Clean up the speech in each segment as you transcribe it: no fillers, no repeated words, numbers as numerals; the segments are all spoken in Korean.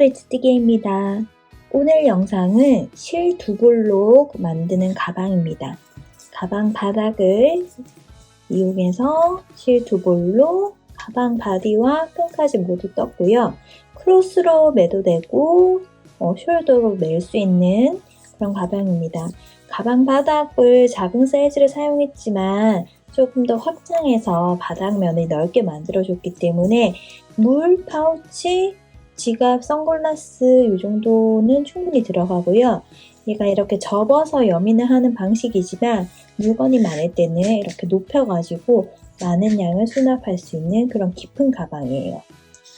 렛츠뜨기입니다. 오늘 영상은 실 두 볼로 만드는 가방입니다. 가방 바닥을 이용해서 실 두 볼로 가방 바디와 끈까지 모두 떴고요. 크로스로 매도 되고 숄더로 멜 수 있는 그런 가방입니다. 가방 바닥을 작은 사이즈를 사용했지만 조금 더 확장해서 바닥면을 넓게 만들어줬기 때문에 물, 파우치, 지갑, 선글라스 이 정도는 충분히 들어가고요. 얘가 이렇게 접어서 여민을 하는 방식이지만 물건이 많을 때는 이렇게 높여가지고 많은 양을 수납할 수 있는 그런 깊은 가방이에요.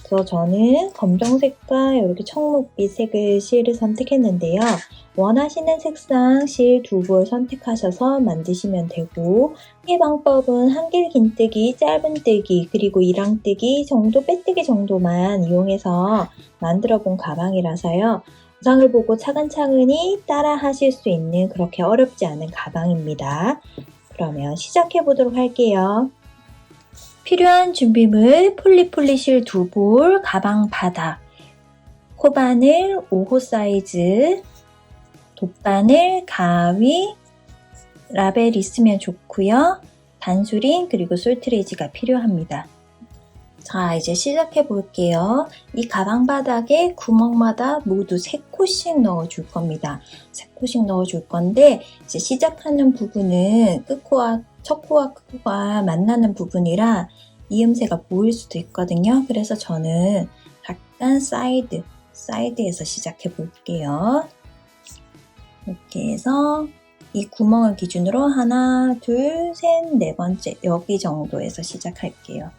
그래서 저는 검정색과 이렇게 청록빛 색의 실을 선택했는데요. 원하시는 색상 실 두 볼 선택하셔서 만드시면 되고, 이 방법은 한길 긴뜨기, 짧은뜨기, 그리고 이랑뜨기 정도, 빼뜨기 정도만 이용해서 만들어 본 가방이라서요. 영상을 보고 차근차근히 따라 하실 수 있는 그렇게 어렵지 않은 가방입니다. 그러면 시작해 보도록 할게요. 필요한 준비물 폴리폴리 실 두 볼, 가방 바닥, 코바늘 5호 사이즈, 돗바늘, 가위, 라벨 있으면 좋고요. 단수린 그리고 솔트레이지가 필요합니다. 자, 이제 시작해 볼게요. 이 가방 바닥에 구멍마다 모두 3코씩 넣어줄 겁니다. 3코씩 넣어줄 건데 이제 시작하는 부분은 첫 코와 끝코가 만나는 부분이라 이음새가 보일 수도 있거든요. 그래서 저는 약간 사이드에서 시작해 볼게요. 이렇게 해서 이 구멍을 기준으로 하나, 둘, 셋, 네 번째 여기 정도에서 시작할게요.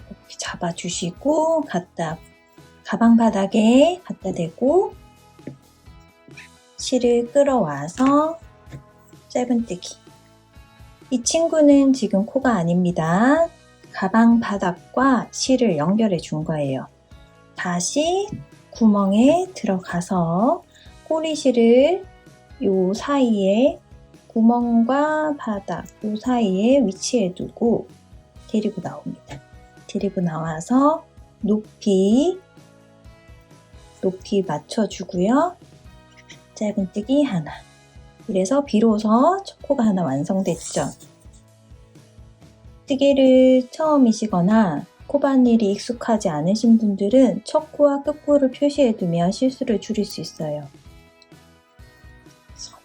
이렇게 잡아주시고 가방 바닥에 갖다 대고 실을 끌어와서 짧은뜨기. 이 친구는 지금 코가 아닙니다. 가방 바닥과 실을 연결해 준 거예요. 다시 구멍에 들어가서 꼬리실을 요 사이에 구멍과 바닥 요 사이에 위치해 두고 데리고 나옵니다. 데리고 나와서 높이 맞춰주고요. 짧은뜨기 하나. 이래서 비로소 첫 코가 하나 완성됐죠. 뜨개를 처음이시거나 코바늘이 익숙하지 않으신 분들은 첫 코와 끝 코를 표시해 두면 실수를 줄일 수 있어요.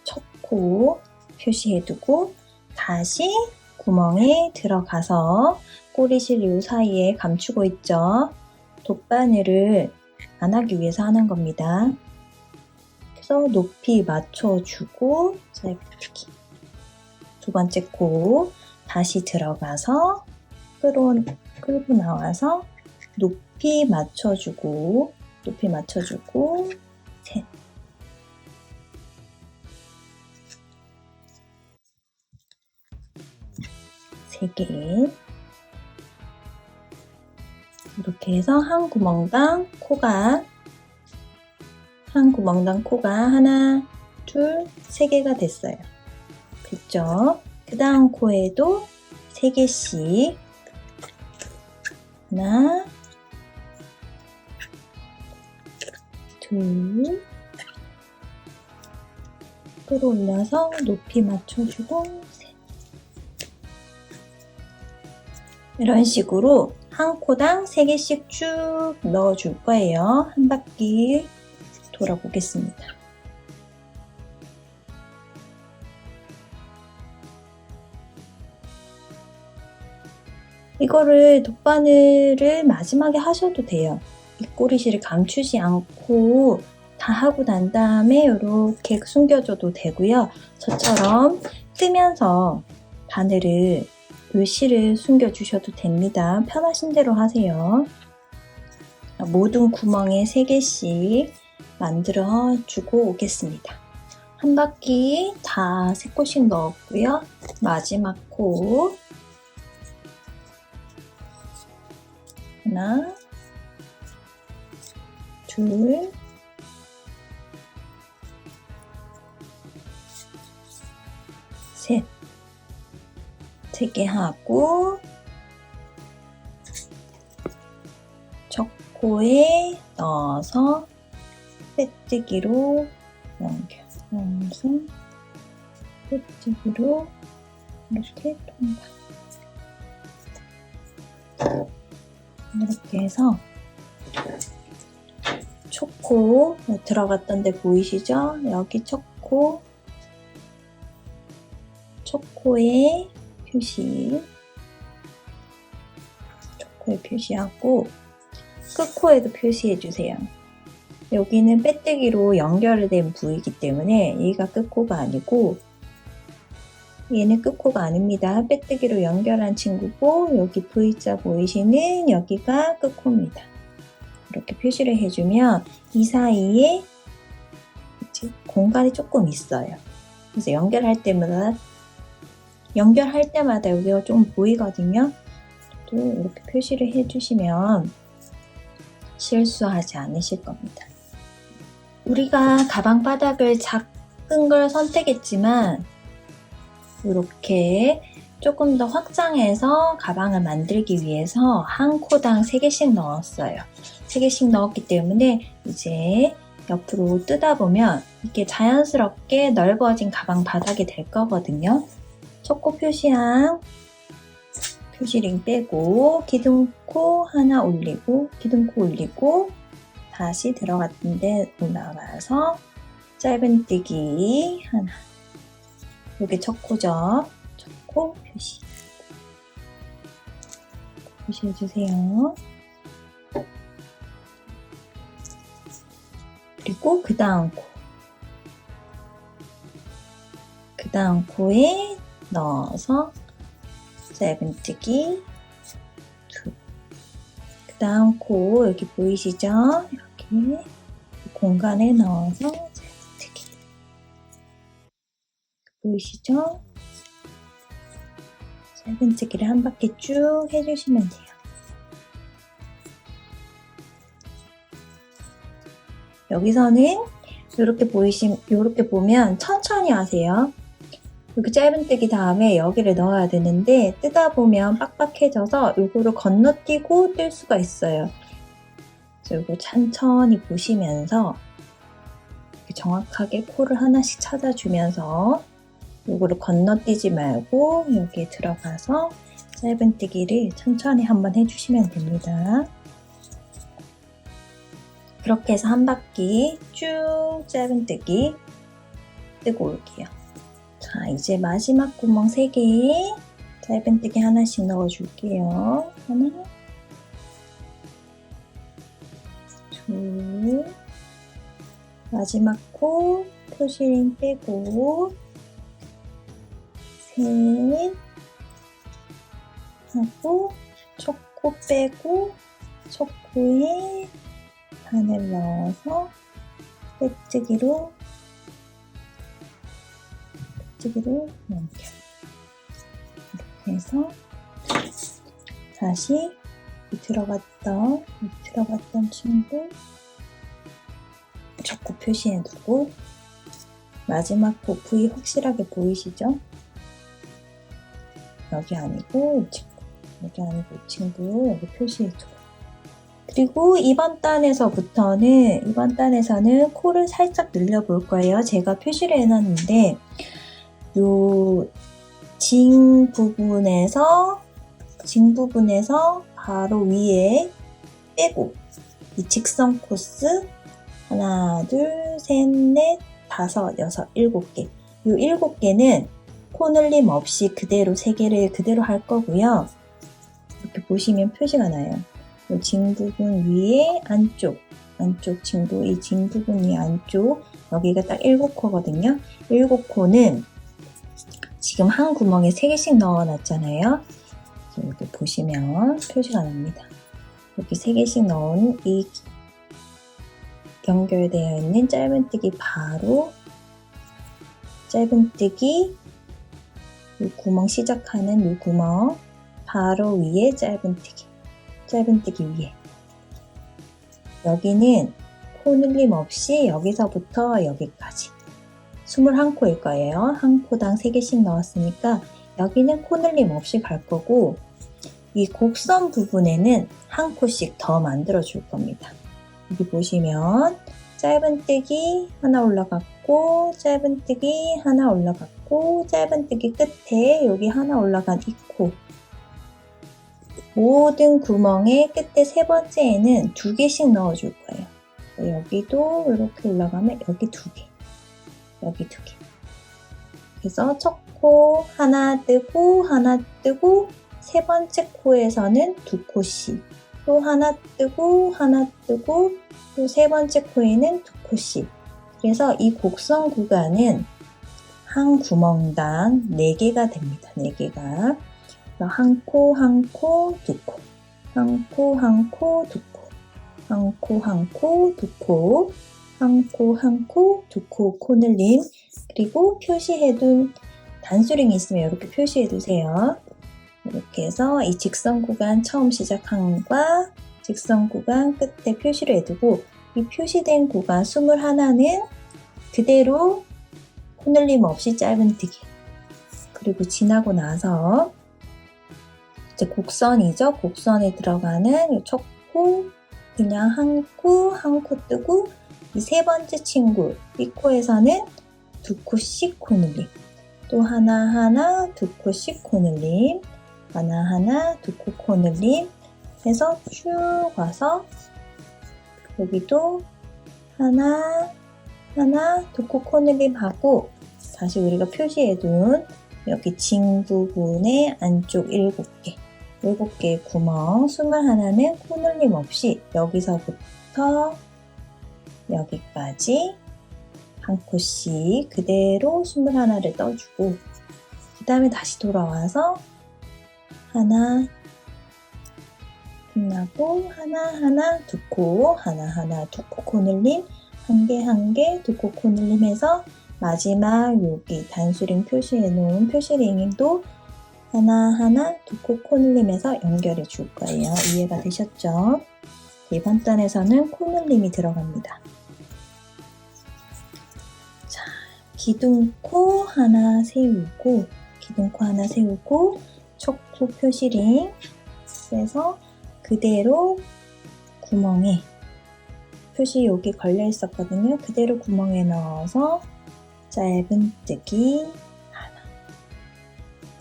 첫 코 표시해 두고 다시 구멍에 들어가서 꼬리실 요 사이에 감추고 있죠. 돗바늘을 안 하기 위해서 하는 겁니다. 그래서 높이 맞춰주고 짧게 두 번째 코 다시 들어가서 끌고 나와서 높이 맞춰주고 셋. 세 개. 이렇게 해서 한 구멍당 코가 하나, 둘, 세 개가 됐어요. 됐죠? 그 다음 코에도 3개씩 하나, 둘, 끌어올려서 높이 맞춰주고 셋. 이런 식으로 한 코당 3개씩 쭉 넣어줄 거예요. 한 바퀴 돌아보겠습니다. 이거를 돗바늘을 마지막에 하셔도 돼요. 이 꼬리실을 감추지 않고 다 하고 난 다음에 이렇게 숨겨줘도 되고요. 저처럼 뜨면서 바늘을 실을 숨겨주셔도 됩니다. 편하신 대로 하세요. 모든 구멍에 3개씩 만들어 주고 오겠습니다. 한 바퀴 다 3코씩 넣었고요. 마지막 코 하나, 둘, 셋. 3개 하고 첫 코에 넣어서 빼뜨기로 넣어서 빼뜨기로 이렇게 통과. 이렇게 해서 초코 들어갔던 데 보이시죠? 여기 초코에 표시하고 끝코에도 표시해주세요. 여기는 빼뜨기로 연결된 부위이기 때문에 얘가 끝코가 아니고 얘는 끝코가 아닙니다. 빼뜨기로 연결한 친구고 여기 V자 보이시는 여기가 끝코입니다. 이렇게 표시를 해주면 이 사이에 이제 공간이 조금 있어요. 그래서 연결할 때마다 여기가 좀 보이거든요. 또 이렇게 표시를 해주시면 실수하지 않으실 겁니다. 우리가 가방 바닥을 작은 걸 선택했지만 이렇게 조금 더 확장해서 가방을 만들기 위해서 한 코당 3개씩 넣었어요. 3개씩 넣었기 때문에 이제 옆으로 뜯다 보면 이게 자연스럽게 넓어진 가방 바닥이 될 거거든요. 초코 표시한 표시링 빼고 기둥코 하나 올리고 기둥코 올리고 다시 들어갔던 데 올라가서 짧은뜨기 하나. 이게 초코죠. 초코 표시해주세요. 그리고 그 다음 코에 넣어서 짧은뜨기 2. 그 다음 코 여기 보이시죠? 이렇게 공간에 넣어서 짧은뜨기 보이시죠? 짧은뜨기를 한 바퀴 쭉 해주시면 돼요. 여기서는 이렇게 보면 천천히 하세요. 이렇게 짧은뜨기 다음에 여기를 넣어야 되는데 뜨다 보면 빡빡해져서 요거를 건너뛰고 뜰 수가 있어요. 그래서 이거 천천히 보시면서 이렇게 정확하게 코를 하나씩 찾아주면서 요거를 건너뛰지 말고 여기에 들어가서 짧은뜨기를 천천히 한번 해주시면 됩니다. 그렇게 해서 한 바퀴 쭉 짧은뜨기 뜨고 올게요. 자, 이제 마지막 구멍 3개 짧은뜨기 하나씩 넣어줄게요. 하나, 둘, 마지막 코 표시링 빼고 셋 하고 초코 빼고 초코에 바늘 넣어서 빼뜨기로 연결. 이렇게 해서 다시 들어갔던 친구 초코 표시해두고 마지막 코 부위 확실하게 보이시죠? 여기 아니고 이 친구 여기 표시해주고 그리고 이번 단에서는 코를 살짝 늘려볼 거예요. 제가 표시를 해놨는데 요 징 부분에서 바로 위에 빼고 이 직선 코스 하나, 둘, 셋, 넷, 다섯, 여섯, 7개. 요 7개는 코 늘림 없이 그대로 3개를 그대로 할 거고요. 이렇게 보시면 표시가 나요. 이 징 부분 위에 안쪽 징부, 이 징 부분 위에 안쪽 여기가 딱 7코거든요. 7코는 지금 한 구멍에 3개씩 넣어놨잖아요. 여기 보시면 표시가 납니다. 여기 3개씩 넣은 이 연결되어 있는 짧은뜨기 바로 짧은뜨기 이 구멍 시작하는 이 구멍 바로 위에 짧은뜨기 위에 여기는 코 늘림 없이 여기서부터 여기까지 21코일 거예요. 한 코당 3개씩 넣었으니까 여기는 코 늘림 없이 갈 거고 이 곡선 부분에는 한 코씩 더 만들어 줄 겁니다. 여기 보시면 짧은뜨기 하나 올라갔고, 짧은뜨기 하나 올라갔고, 짧은뜨기 끝에 여기 하나 올라간 이 코. 모든 구멍의 끝에 세 번째에는 2개씩 넣어줄 거예요. 여기도 이렇게 올라가면 여기 2개, 여기 2개. 그래서 첫 코 하나 뜨고 하나 뜨고 세 번째 코에서는 2코씩, 또 하나 뜨고 하나 뜨고 또 세 번째 코에는 2코씩. 그래서 이 곡선 구간은 한 구멍당 4개가 됩니다. 4개가. 한 코, 한 코, 2코. 한 코, 한 코, 2코. 한 코, 한 코, 2코. 한 코, 한 코, 2코 코늘림. 그리고 표시해둔 단수링이 있으면 이렇게 표시해두세요. 이렇게 해서 이 직선 구간 처음 시작한 것과 직선 구간 끝에 표시를 해두고, 이 표시된 구간 21는 그대로 코늘림 없이 짧은뜨기. 그리고 지나고 나서 이제 곡선이죠. 곡선에 들어가는 이 첫 코, 그냥 한 코, 한 코 뜨고 이 세 번째 친구, 이 코에서는 2코씩 코늘림. 또 하나하나 2코씩 코늘림. 하나하나 2코 코늘림 해서 쭉 와서 여기도 하나, 하나 2코 코늘림 하고, 다시 우리가 표시해둔 여기 징 부분의 안쪽 7개, 7개의 구멍 21는 코늘림 없이 여기서부터 여기까지 한 코씩 그대로 21를 떠주고, 그 다음에 다시 돌아와서 하나 끝나고 하나하나 2코, 하나하나 2코 코늘림, 한 개 한 개 2코 코늘림 해서 마지막 여기 단수링 표시해 놓은 표시링도 하나하나 2코 코늘림해서 연결해 줄 거예요. 이해가 되셨죠? 이번 단에서는 코늘림이 들어갑니다. 자, 기둥코 하나 세우고, 기둥코 하나 세우고, 척코 표시링 해서 그대로 구멍에, 표시 여기 걸려 있었거든요. 그대로 구멍에 넣어서 짧은뜨기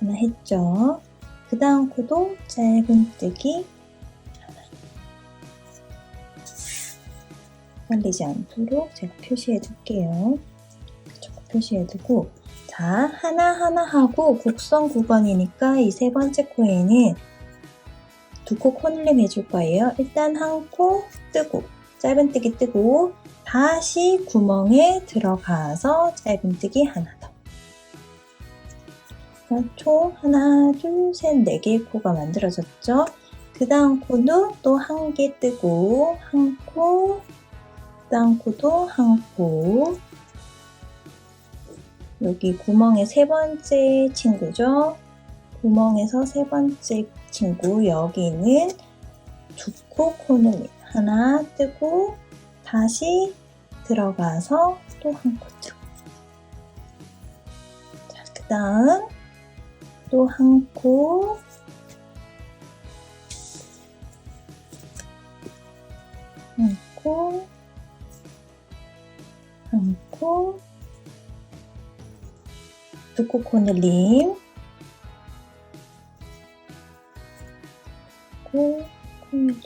하나 했죠. 그 다음 코도 짧은뜨기 하나. 헷갈리지 않도록 제가 표시해 둘게요. 표시해 두고, 자, 하나하나 하고 곡선 구간이니까 이 세 번째 코에는 2코 코늘림 해줄 거예요. 일단 한 코 뜨고, 짧은뜨기 뜨고, 다시 구멍에 들어가서 짧은뜨기 하나 더. 총 하나, 둘, 셋, 4개의 코가 만들어졌죠. 그 다음 코도 또 한 개 뜨고, 한 코, 그 다음 코도 한 코. 여기 구멍의 세 번째 친구죠. 구멍에서 세 번째 친구, 여기는 2코 코늘림. 하나 뜨고, 다시 들어가서 또 한 코 뜨고. 자, 그 다음 또 한 코, 한 코, 한 코, 2코 코늘림, 코, 코늘림.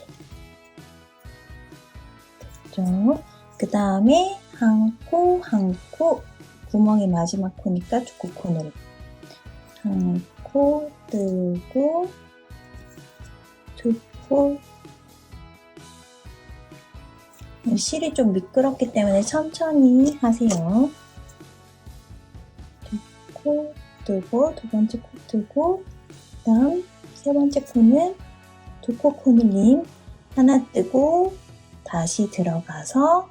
됐죠? 그 다음에 한 코, 한 코, 구멍이 마지막 코니까 2코 코늘림. 한 코 뜨고, 2코. 실이 좀 미끄럽기 때문에 천천히 하세요. 2코 뜨고, 두 번째 코 뜨고, 그 다음 세 번째 코는 2코 코늘림, 하나 뜨고, 다시 들어가서,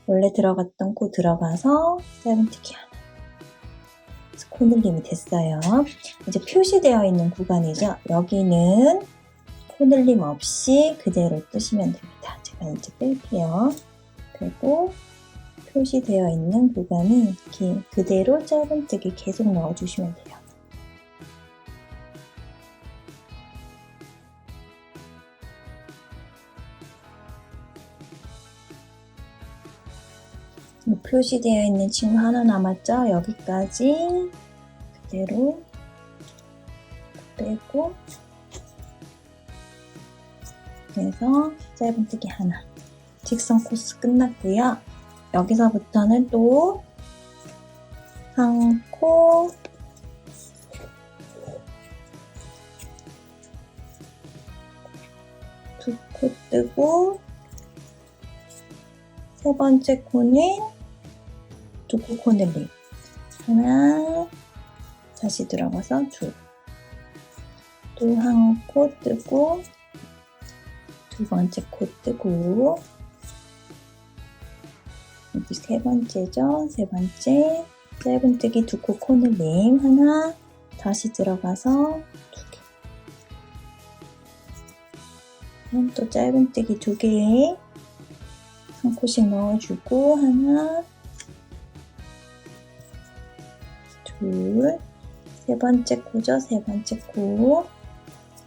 원래 들어갔던 코 들어가서 짧은뜨기 하나. 코늘림이 됐어요. 이제 표시되어 있는 구간이죠. 여기는 코늘림 없이 그대로 뜨시면 됩니다. 제가 이제 뺄게요. 그리고 표시되어 있는 구간은 이렇게 그대로 짧은뜨기 계속 넣어주시면 돼요. 표시되어 있는 친구 하나 남았죠? 여기까지 그대로 빼고 그래서 짧은뜨기 하나. 직선 코스 끝났고요. 여기서부터는 또 한 코, 두 코 뜨고 세 번째 코는 두 코 코늘림. 하나, 다시 들어가서 둘. 또 한 코 뜨고 두 번째 코 뜨고 여기 세 번째죠. 세 번째 짧은뜨기 두 코 코늘림 하나, 다시 들어가서 두 개. 그럼 또 짧은뜨기 두 개에 한 코씩 넣어주고 하나, 둘, 세 번째 코죠. 세 번째 코,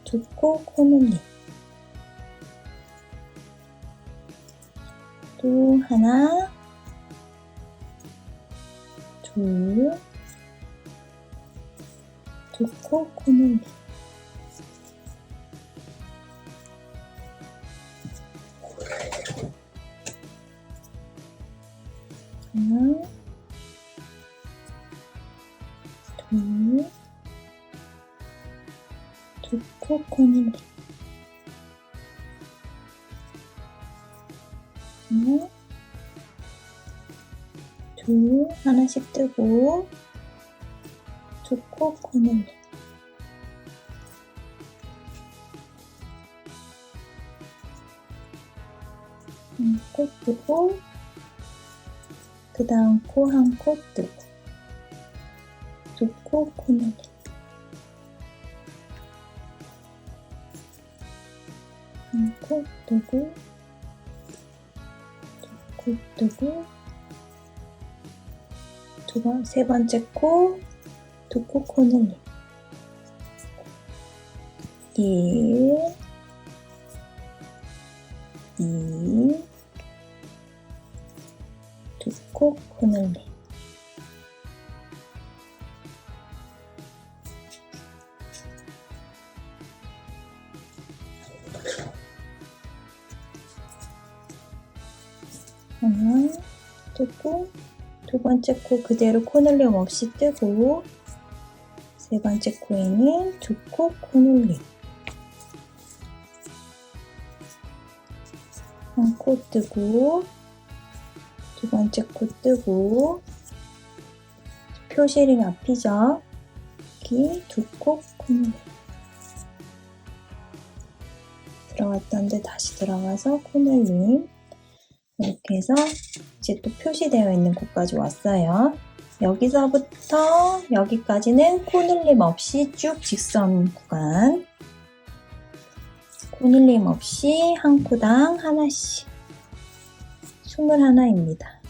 두 코 코늘림. 또 하나, 둘, 두 코 코늘림. 하나, 둘, 두 코 코늘림. 하나, 둘, 하나씩 뜨고 두 코 코늘림. 한 코 뜨고 그 다음 코 한 코 뜨고 두 코 코늘림. 한 코 뜨고 두 코 뜨고 세 번째 코 두 코 코늘림. 1, 2, 두 코 코늘림. 하나 뜨고 두 번째 코 그대로 코늘림 없이 뜨고 세 번째 코에는 두 코 코늘림. 한 코 뜨고 두 번째 코 뜨고 표시링 앞이죠. 여기 두 코 코늘림. 들어갔던데 다시 들어가서 코늘림. 이렇게 해서 이제 또 표시되어 있는 곳까지 왔어요. 여기서부터 여기까지는 코늘림 없이 쭉 직선 구간. 코늘림 없이 한 코당 하나씩 21입니다.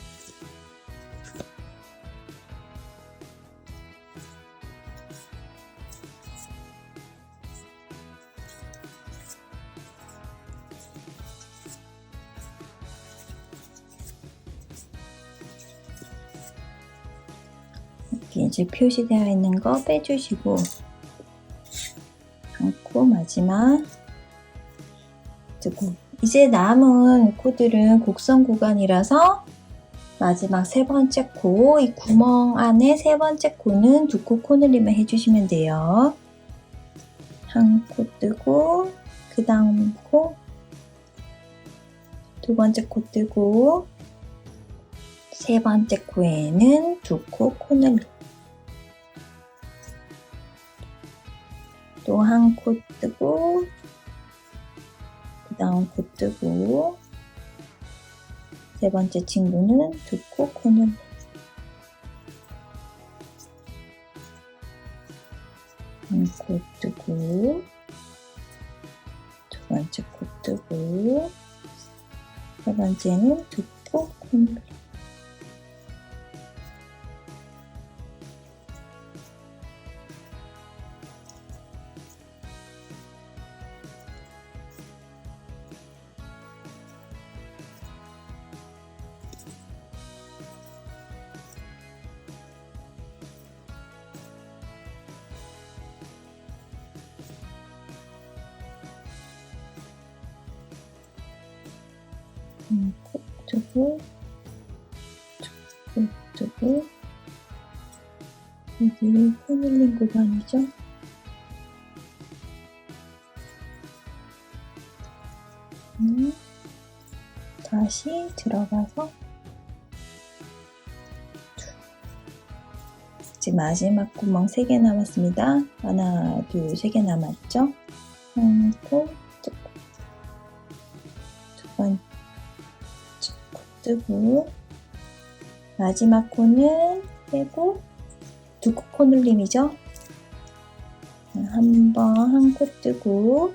이렇게 이제 표시되어 있는 거 빼주시고 한 코 마지막 뜨고 이제 남은 코들은 곡선 구간이라서 마지막 세 번째 코, 이 구멍 안에 세 번째 코는 두 코 코늘림을 해주시면 돼요. 한 코 뜨고 그 다음 코 두 번째 코 뜨고 세 번째 코에는 두 코 코늘림. 또 한 코 뜨고 그 다음 코 뜨고 세 번째 친구는 두 코 코늘림. 한 코 뜨고 두 번째 코 뜨고 세 번째는 두 코 코늘림. 콕 두고 콕 두고 여기 코늘린 구간이죠. 다시 들어가서 이제 마지막 구멍 3개 남았습니다. 하나, 둘, 3개 남았죠? 코 뜨고 두 번째 코 뜨고 마지막 코는 빼고 두 코 코늘림이죠? 한 번 한 코 뜨고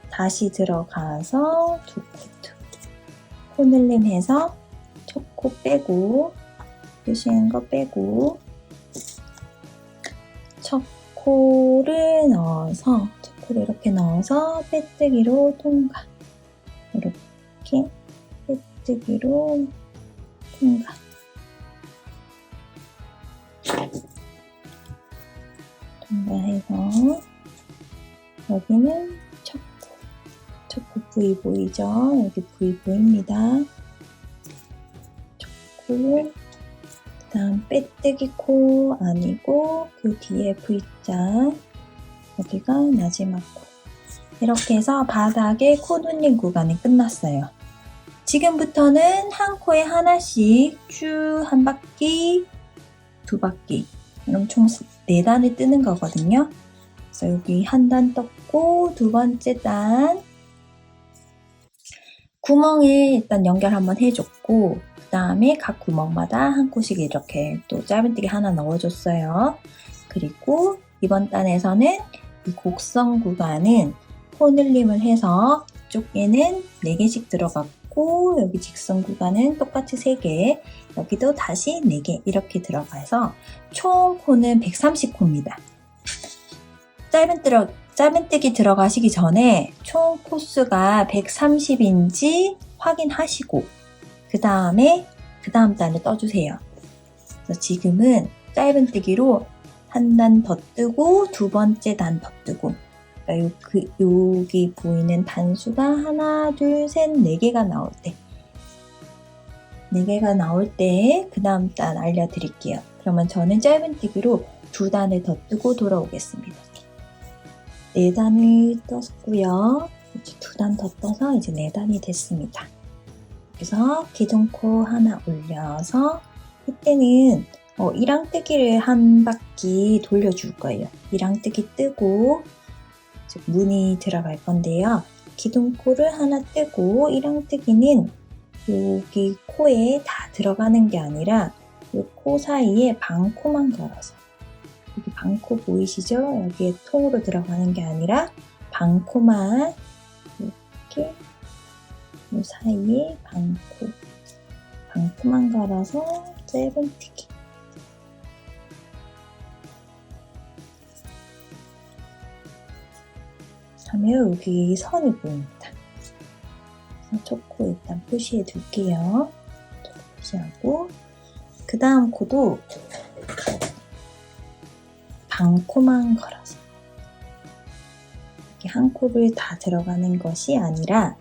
다시 들어가서 두 코 뜨고 코늘림 해서 첫 코 빼고 표시한 거 빼고 첫 코를 넣어서 첫 코를 이렇게 넣어서 빼뜨기로 통과. 이렇게 빼뜨기로 통과. 통과해서 여기는 첫 코 부위 보이죠? 여기 부위 보입니다. 첫 코, 그 다음 빼뜨기 코 아니고 그 뒤에 V자, 여기가 마지막 코. 이렇게 해서 바닥에 코 눌린 구간이 끝났어요. 지금부터는 한 코에 하나씩 쭉 한 바퀴, 두 바퀴, 그럼 총 4단을 뜨는 거거든요. 그래서 여기 한 단 떴고 두 번째 단 구멍에 일단 연결 한번 해줬고 그 다음에 각 구멍마다 한 코씩 이렇게 또 짧은뜨기 하나 넣어줬어요. 그리고 이번 단에서는 이 곡선 구간은 코늘림을 해서 이쪽에는 4개씩 들어갔고 여기 직선 구간은 똑같이 3개, 여기도 다시 4개 이렇게 들어가서 총 코는 130코입니다. 짧은뜨기 들어가시기 전에 총 코수가 130인지 확인하시고 그 다음 단을 떠주세요. 그래서 지금은 짧은뜨기로 한 단 더 뜨고 두 번째 단 더 뜨고 그러니까 여기 보이는 단수가 하나, 둘, 셋, 4개가 나올 때 4개가 나올 때 그 다음 단 알려드릴게요. 그러면 저는 짧은뜨기로 2단을 더 뜨고 돌아오겠습니다. 4단을 떴고요. 이제 2단 더 떠서 이제 4단이 됐습니다. 그래서 기둥코 하나 올려서 이때는 1랑뜨기를 한 바퀴 돌려줄 거예요. 1랑뜨기 뜨고 문이 들어갈 건데요. 기둥코를 하나 뜨고 1랑뜨기는 여기 코에 다 들어가는 게 아니라 이 코 사이에 반코만 걸어서 여기 반코 보이시죠? 여기에 통으로 들어가는 게 아니라 반코만 이렇게 이 사이에 반코만 걸어서 짧은뜨기. 하면 여기 선이 보입니다. 첫 코 일단 표시해 둘게요. 표시하고 그 다음 코도 반코만 걸어서 이렇게 한 코를 다 들어가는 것이 아니라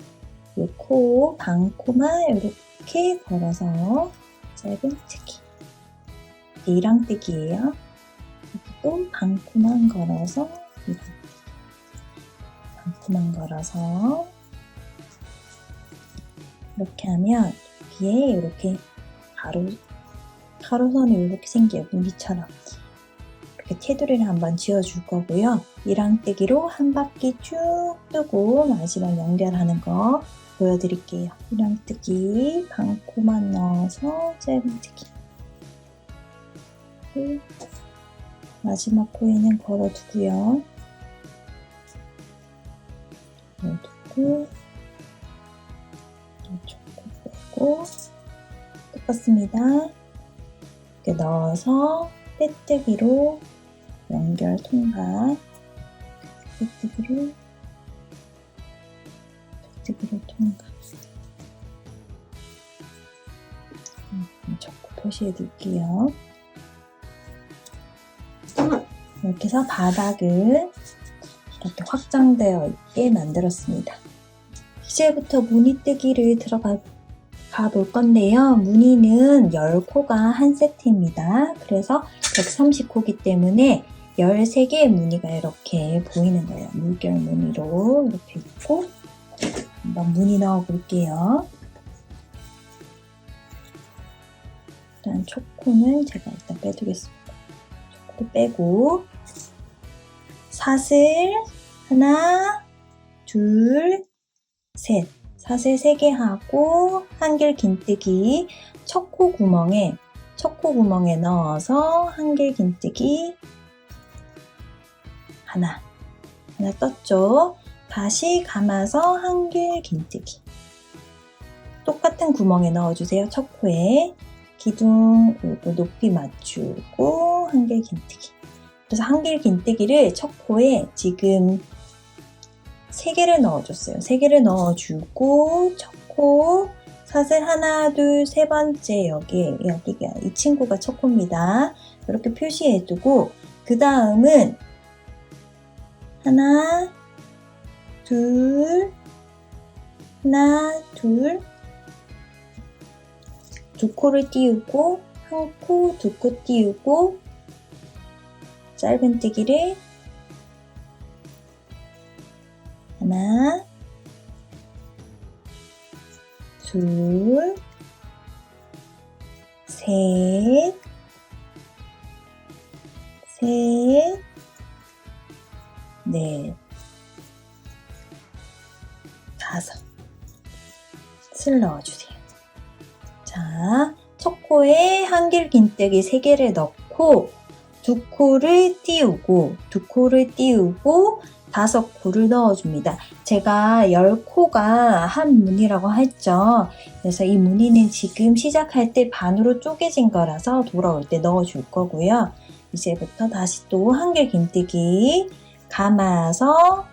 이 코 반코만 이렇게 걸어서 짧은뜨기. 1랑뜨기예요. 여기도 반코만 걸어서 1랑뜨기. 반코만 걸어서 이렇게 하면 여기에 이렇게 가로선이 이렇게 생겨요. 무늬처럼. 이렇게 테두리를 한번 지어줄 거고요. 1랑뜨기로 한 바퀴 쭉 뜨고 마지막 연결하는 거 보여드릴게요. 1랑뜨기 반코만 넣어서 짧은뜨기. 마지막 코에는 걸어두고요. 걸어두고 이쪽 코 빼고 똑같습니다. 이렇게 넣어서 빼뜨기로 연결 통과. 빼뜨기로 통과. 적고 표시해 둘게요. 이렇게 해서 바닥을 이렇게 확장되어 있게 만들었습니다. 이제부터 무늬뜨기를 들어가 볼 건데요. 무늬는 10코가 한 세트입니다. 그래서 130코기 때문에 13개의 무늬가 이렇게 보이는 거예요. 물결 무늬로 이렇게 있고, 한번 무늬 넣어 볼게요. 일단 초코는 제가 일단 빼두겠습니다. 초코를 빼고, 사슬 하나, 둘, 셋. 사슬 3개 하고 한길 긴뜨기 첫 코 구멍에 넣어서 한길 긴뜨기 하나 떴죠. 다시 감아서 한길 긴뜨기 똑같은 구멍에 넣어주세요. 첫 코에 기둥 요거 높이 맞추고 한길 긴뜨기. 그래서 한길 긴뜨기를 첫 코에 지금 3개를 넣어줬어요. 3개를 넣어주고 첫 코 사슬 하나, 둘, 세 번째 여기가 이 친구가 첫 코입니다. 이렇게 표시해두고 그 다음은 하나, 둘, 두 코를 띄우고 한 코, 두 코 띄우고 짧은뜨기를 하나, 둘, 셋, 넷, 다섯. 을 넣어주세요. 자, 첫 코에 한길 긴뜨기 3개를 넣고 두 코를 띄우고 5코를 넣어줍니다. 제가 10코가 한 무늬라고 했죠. 그래서 이 무늬는 지금 시작할 때 반으로 쪼개진 거라서 돌아올 때 넣어줄 거고요. 이제부터 다시 또 한길 긴뜨기 감아서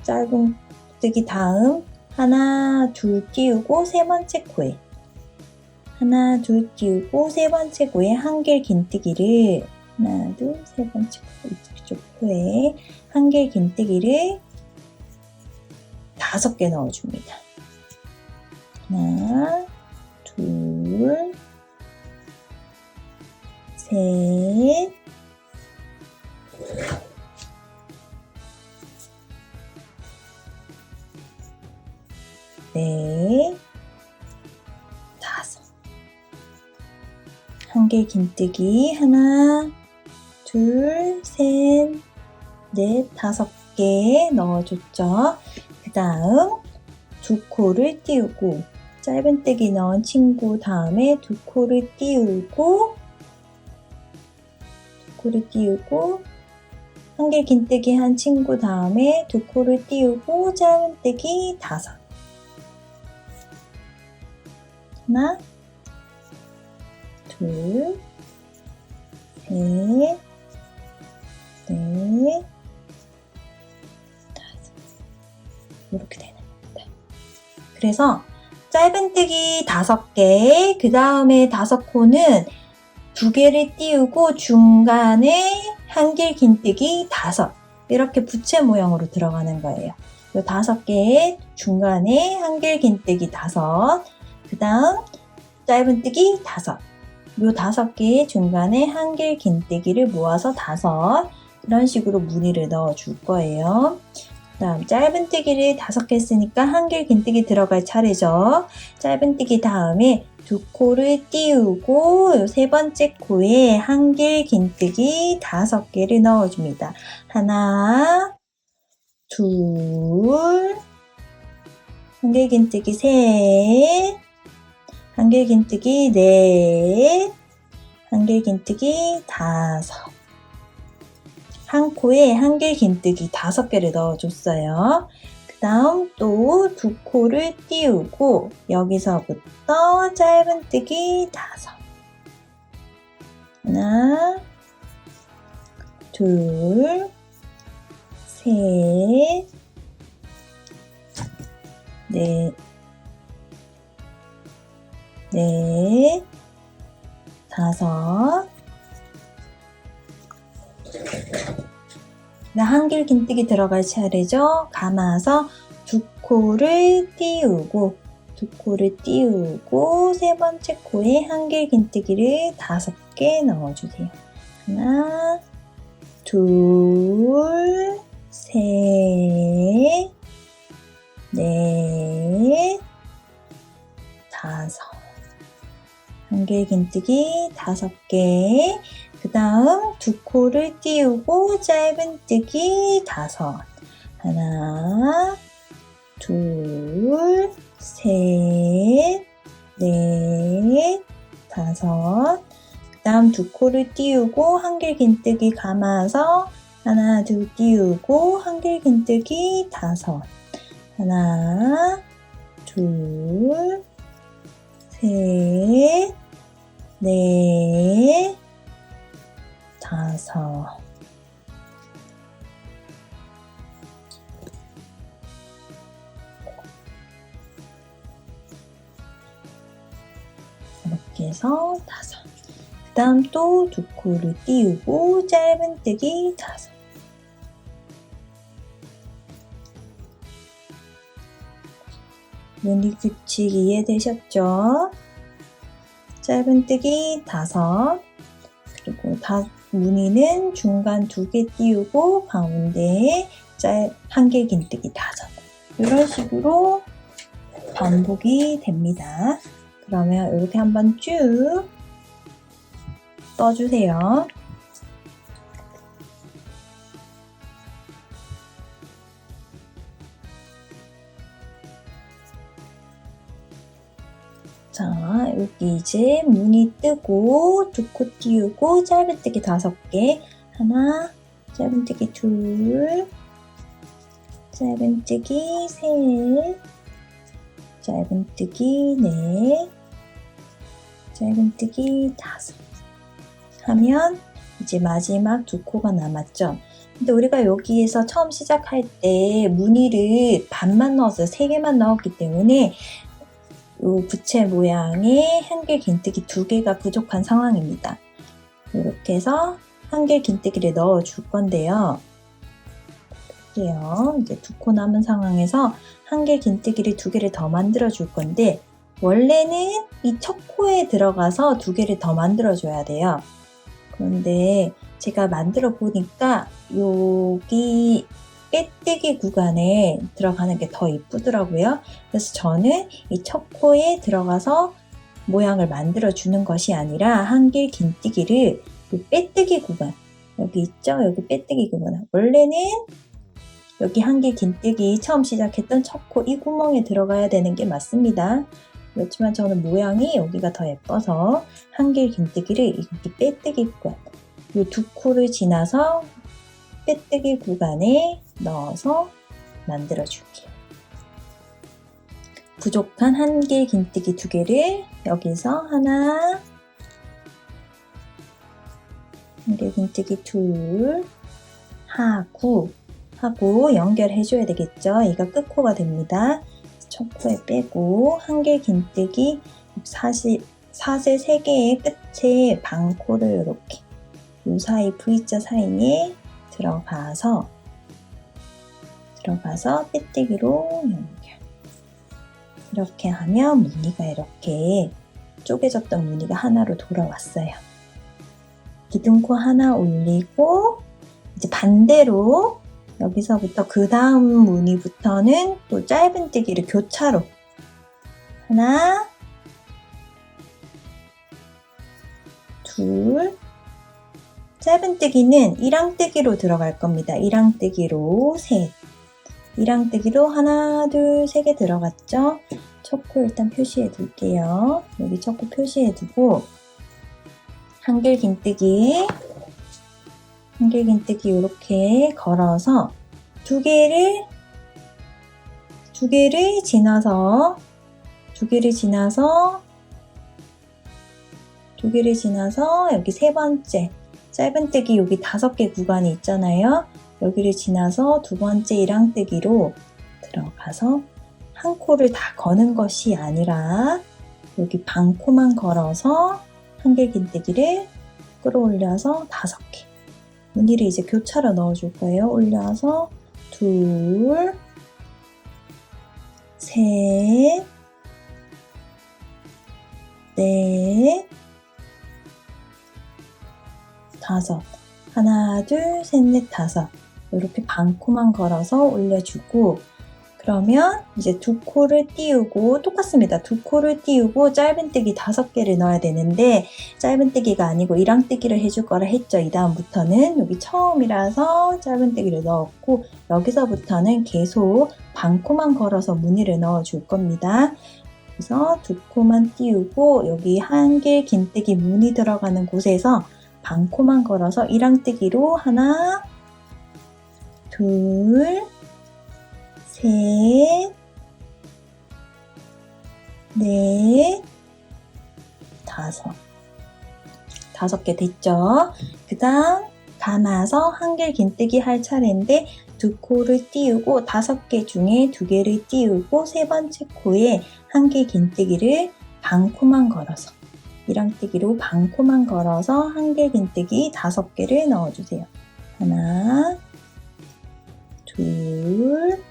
짧은 뜨기 다음 하나, 둘 띄우고 세 번째 코에 하나, 둘 띄우고 세 번째 코에 한길 긴뜨기를 하나, 둘, 세 번째 코, 이쪽 코에 한길 긴뜨기를 5개 넣어줍니다. 하나, 둘, 셋, 넷, 다섯. 한길 긴뜨기 하나, 둘, 셋, 넷, 5개 넣어줬죠. 그 다음 두 코를 띄우고 짧은뜨기 넣은 친구 다음에 두 코를 띄우고 한길 긴뜨기 한 친구 다음에 두 코를 띄우고 짧은뜨기 5. 하나, 둘, 셋, 넷, 5. 이렇게 되는 겁니다. 그래서 짧은뜨기 5개, 그 다음에 5코는 2개를 띄우고 중간에 한길 긴뜨기 5. 이렇게 부채 모양으로 들어가는 거예요. 이 5개의 중간에 한길 긴뜨기 5. 그 다음 짧은뜨기 5. 이 5개의 중간에 한길 긴뜨기를 모아서 5. 이런 식으로 무늬를 넣어 줄 거예요. 그 다음 짧은뜨기를 5개 했으니까 한길 긴뜨기 들어갈 차례죠. 짧은뜨기 다음에 두 코를 띄우고 요 세 번째 코에 한길 긴뜨기 5개를 넣어줍니다. 하나, 둘, 한길 긴뜨기 셋, 한길 긴뜨기 넷, 한길 긴뜨기 5. 한 코에 한길 긴뜨기 5개를 넣어줬어요. 그 다음 또 두 코를 띄우고 여기서부터 짧은뜨기 5. 하나, 둘, 셋, 넷, 5. 한길 긴뜨기 들어갈 차례죠. 감아서 두 코를 띄우고 세 번째 코에 한길긴뜨기를 5개 넣어주세요. 하나, 둘, 셋, 넷, 5. 한길긴뜨기 5개. 그 다음 두 코를 띄우고 짧은뜨기 5. 하나, 둘, 셋, 넷, 5. 그 다음 두 코를 띄우고 한길긴뜨기 감아서 하나, 둘 띄우고 한길긴뜨기 5. 하나, 둘, 셋, 넷, 5. 이렇게 해서 5. 그 다음 또 두 코를 띄우고 짧은뜨기 5. 무늬 규칙 이해되셨죠? 짧은뜨기 5. 그리고 무늬는 중간 2개 띄우고 가운데에 한길긴뜨기 5. 이런 식으로 반복이 됩니다. 그러면 이렇게 한번 쭉 떠주세요. 자, 여기 이제 무늬 뜨고 두 코 띄우고 짧은뜨기 5개. 하나, 짧은뜨기 2, 짧은뜨기 3, 짧은뜨기 4, 짧은뜨기 5 하면 이제 마지막 두 코가 남았죠. 근데 우리가 여기에서 처음 시작할 때 무늬를 반만 넣었어요. 3개만 넣었기 때문에 이 부채 모양의 한길긴뜨기 2개가 부족한 상황입니다. 이렇게 해서 한길긴뜨기를 넣어줄 건데요. 볼게요. 이제 두 코 남은 상황에서 한길긴뜨기를 2개를 더 만들어 줄 건데 원래는 이 첫 코에 들어가서 2개를 더 만들어 줘야 돼요. 그런데 제가 만들어 보니까 여기 빼뜨기 구간에 들어가는 게 더 이쁘더라고요. 그래서 저는 이 첫 코에 들어가서 모양을 만들어 주는 것이 아니라 한길긴뜨기를 이 빼뜨기 구간, 여기 있죠? 여기 빼뜨기 구간. 원래는 여기 한길긴뜨기 처음 시작했던 첫 코 이 구멍에 들어가야 되는 게 맞습니다. 그렇지만 저는 모양이 여기가 더 예뻐서 한길긴뜨기를 여기 빼뜨기 구간, 이 두 코를 지나서 빼뜨기 구간에 넣어서 만들어 줄게요. 부족한 한길긴뜨기 2개를 여기서 하나, 한길긴뜨기 2 하고 연결해 줘야 되겠죠. 얘가 끝코가 됩니다. 첫 코에 빼고 한길긴뜨기 사슬 3개의 끝에 반코를 이렇게 이 사이 V자 사이에 들어가서 빼뜨기로 연결. 이렇게 하면 무늬가 이렇게 쪼개졌던 무늬가 하나로 돌아왔어요. 기둥코 하나 올리고 이제 반대로 여기서부터 그 다음 무늬부터는 또 짧은뜨기를 교차로 하나, 둘, 짧은뜨기는 1항뜨기로 들어갈 겁니다. 1항뜨기로 셋, 1항뜨기로 하나, 둘, 3개 들어갔죠? 첫 코 일단 표시해 둘게요. 여기 첫 코 표시해 두고 한길긴뜨기 이렇게 걸어서 두 개를 지나서 여기 세 번째 짧은뜨기 여기 5개 구간이 있잖아요. 여기를 지나서 두 번째 1항뜨기로 들어가서 한 코를 다 거는 것이 아니라 여기 반코만 걸어서 한길긴뜨기를 끌어올려서 5개. 무늬를 이제 교차로 넣어줄 거예요. 올려서 둘, 셋, 넷, 다섯. 하나, 둘, 셋, 넷, 다섯. 이렇게 반코만 걸어서 올려주고, 그러면 이제 두 코를 띄우고 똑같습니다. 두 코를 띄우고 짧은뜨기 5개를 넣어야 되는데 짧은뜨기가 아니고 이랑뜨기를 해줄 거라 했죠. 이 다음부터는 여기 처음이라서 짧은뜨기를 넣었고 여기서부터는 계속 반코만 걸어서 무늬를 넣어줄 겁니다. 그래서 두 코만 띄우고 여기 한길 긴뜨기 무늬 들어가는 곳에서 반코만 걸어서 이랑뜨기로 하나, 둘, 셋, 넷, 다섯. 5개 됐죠? 그 다음 감아서 한길 긴뜨기 할 차례인데 두 코를 띄우고 5개 중에 2개를 띄우고 세 번째 코에 한길 긴뜨기를 반코만 걸어서 이랑뜨기로 반코만 걸어서 한길 긴뜨기 5개를 넣어주세요. 하나, 둘,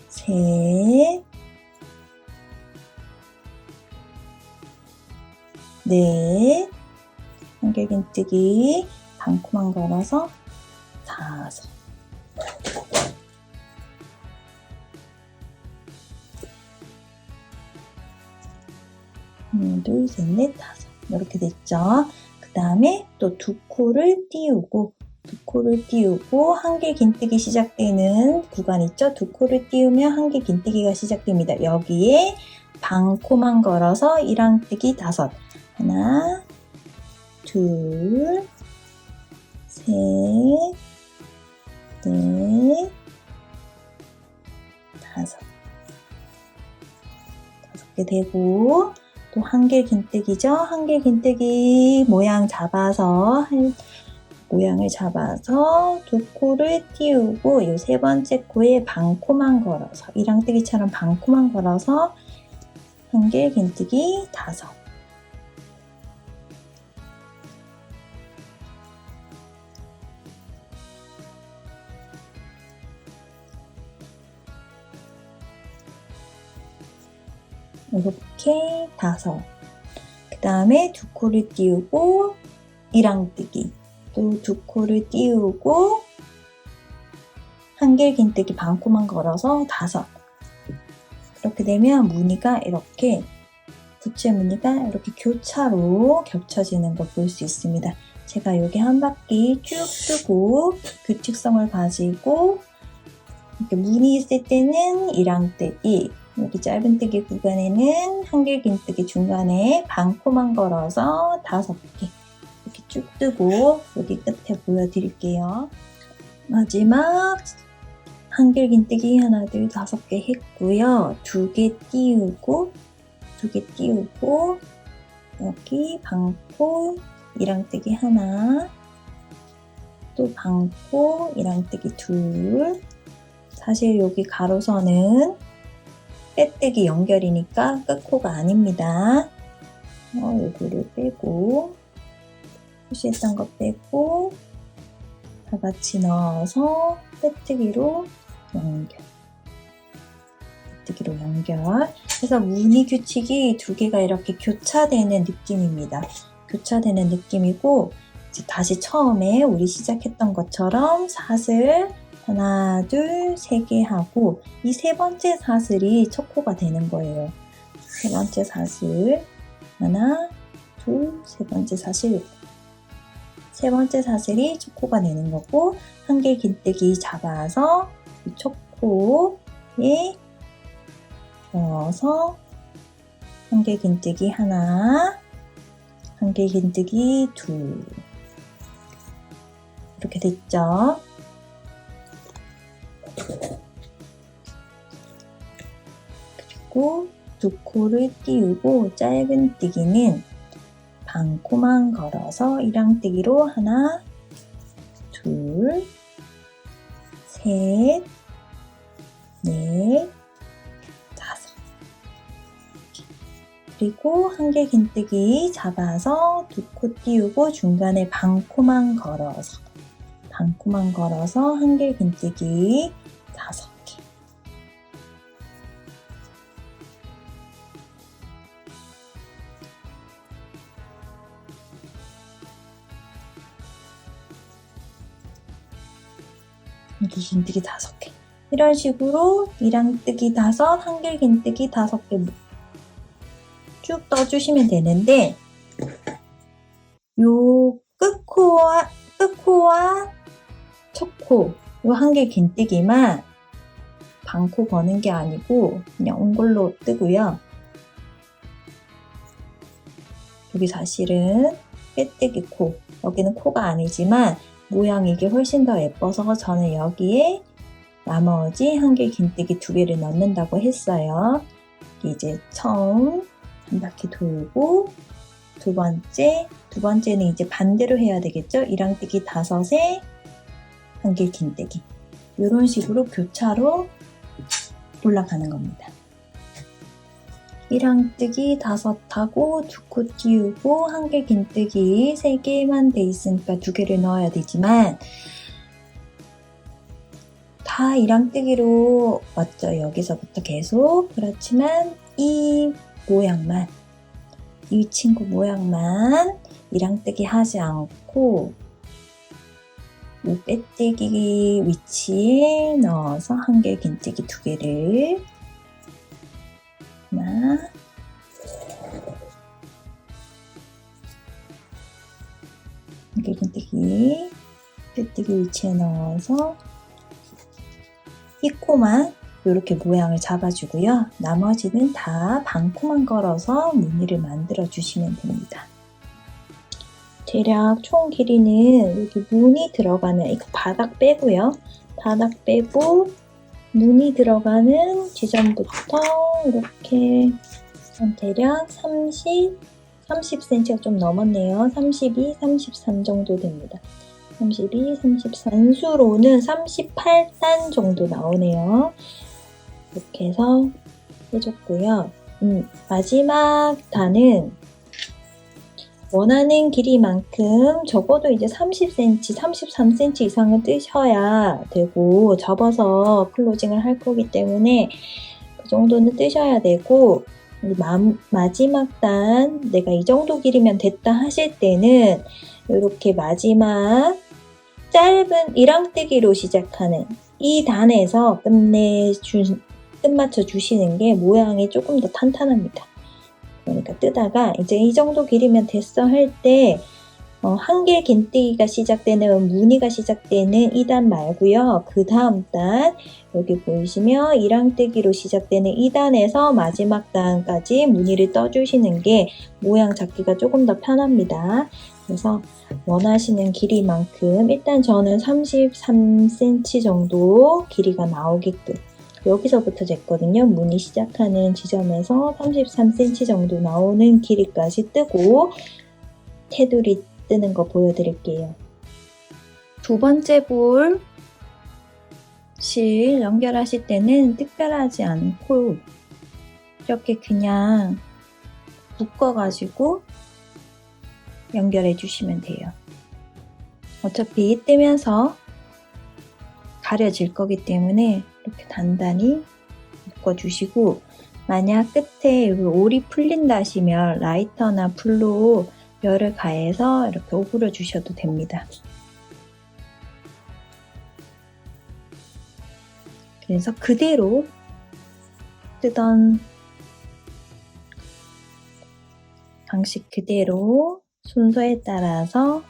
셋, 넷, 한길 긴뜨기 반코만 걸어서 5. 하나, 둘, 셋, 넷, 5. 이렇게 됐죠? 그 다음에 또 두 코를 띄우고 한길 긴뜨기 시작되는 구간 있죠? 두 코를 띄우면 한길 긴뜨기가 시작됩니다. 여기에 반코만 걸어서 이랑뜨기 5. 하나, 둘, 셋, 넷, 5. 5개 되고 또 한길 긴뜨기죠? 한길 긴뜨기 모양을 잡아서 두 코를 띄우고 이 세 번째 코에 반코만 걸어서 이랑뜨기처럼 반코만 걸어서 한길 긴뜨기 5. 이렇게 5. 그 다음에 두 코를 띄우고 이랑뜨기 또 두 코를 띄우고 한길 긴뜨기 반코만 걸어서 5. 그렇게 되면 무늬가 이렇게 부채 무늬가 이렇게 교차로 겹쳐지는 걸 볼 수 있습니다. 제가 여기 한 바퀴 쭉 뜨고 규칙성을 가지고 이렇게 무늬 있을 때는 이랑뜨기 여기 짧은뜨기 구간에는 한길 긴뜨기 중간에 반코만 걸어서 5개 이렇게 쭉 뜨고 여기 끝에 보여드릴게요. 마지막 한길 긴뜨기 하나, 둘, 5개 했고요. 2개 띄우고 여기 반코 이랑뜨기 하나 또 반코 이랑뜨기 2. 사실 여기 가로선은 빼뜨기 연결이니까 끝코가 아닙니다. 요거를 빼고 표시했던 거 빼고 다 같이 넣어서 빼뜨기로 연결. 빼뜨기로 연결. 그래서 무늬 규칙이 2개가 이렇게 교차되는 느낌입니다. 교차되는 느낌이고 이제 다시 처음에 우리 시작했던 것처럼 사슬 하나, 둘, 3개 하고 이 세 번째 사슬이 첫 코가 되는 거예요. 세 번째 사슬 하나, 둘, 세 번째 사슬 세 번째 사슬이 첫 코가 되는 거고 한길 긴뜨기 잡아서 이 첫 코에 넣어서 한길 긴뜨기 하나, 한길 긴뜨기 2 이렇게 됐죠? 그리고 두 코를 띄우고 짧은뜨기는 반코만 걸어서 이랑뜨기로 하나, 둘, 셋, 넷, 5. 그리고 한길 긴뜨기 잡아서 두 코 띄우고 중간에 반코만 걸어서 한길 긴뜨기 5개. 긴뜨기 5개. 이런 식으로 이랑뜨기 5, 한길 긴뜨기 5개 쭉 떠주시면 되는데, 요 끝코와 첫코, 요 한길 긴뜨기만 반코 거는 게 아니고 그냥 옹골로 뜨고요. 여기 사실은 빼뜨기 코, 여기는 코가 아니지만 모양이 이게 훨씬 더 예뻐서 저는 여기에 나머지 한길 긴뜨기 2개를 넣는다고 했어요. 이제 처음 한 바퀴 돌고 두 번째는 이제 반대로 해야 되겠죠? 이랑뜨기 5에 한길 긴뜨기. 이런 식으로 교차로 올라가는 겁니다. 이랑뜨기 5하고 2코 띄우고 한길 긴뜨기 3개만 돼 있으니까 2개를 넣어야 되지만 다 이랑뜨기로 왔죠. 여기서부터 계속. 그렇지만 이 모양만, 이 친구 모양만 이랑뜨기 하지 않고 이 빼뜨기 위치에 넣어서 한길 긴뜨기 2개를 하나, 한길 긴뜨기 빼뜨기 위치에 넣어서 이 코만 이렇게 모양을 잡아주고요. 나머지는 다 반코만 걸어서 무늬를 만들어 주시면 됩니다. 대략 총 길이는 여기 무늬 들어가는 이거 바닥 빼고요. 바닥 빼고 무늬 들어가는 지점부터 이렇게 대략 30cm가 좀 넘었네요. 32, 33 정도 됩니다. 32, 34, 단수로는 38단 정도 나오네요. 이렇게 해서 해줬고요. 마지막 단은 원하는 길이만큼 적어도 이제 30cm, 33cm 이상은 뜨셔야 되고 접어서 클로징을 할 거기 때문에 그 정도는 뜨셔야 되고 마지막 단 내가 이 정도 길이면 됐다 하실 때는 이렇게 마지막 짧은 이랑뜨기로 시작하는 이 단에서 끝마쳐 주시는 게 모양이 조금 더 탄탄합니다. 그러니까 뜨다가 이제 이 정도 길이면 됐어 할 때 한길 긴뜨기가 시작되는 무늬가 시작되는 이 단 말고요. 그 다음 단 여기 보이시면 이랑뜨기로 시작되는 이 단에서 마지막 단까지 무늬를 떠주시는 게 모양 잡기가 조금 더 편합니다. 그래서 원하시는 길이만큼 일단 저는 33cm 정도 길이가 나오게끔 여기서부터 쟀거든요. 무늬 시작하는 지점에서 33cm 정도 나오는 길이까지 뜨고 테두리 뜨는 거 보여드릴게요. 두 번째 볼 실 연결하실 때는 특별하지 않고 이렇게 그냥 묶어가지고 연결해 주시면 돼요. 어차피 뜨면서 가려질 거기 때문에 이렇게 단단히 묶어주시고 만약 끝에 올이 풀린다 하시면 라이터나 불로 열을 가해서 이렇게 오그려 주셔도 됩니다. 그래서 그대로 뜨던 방식 그대로 순서에 따라서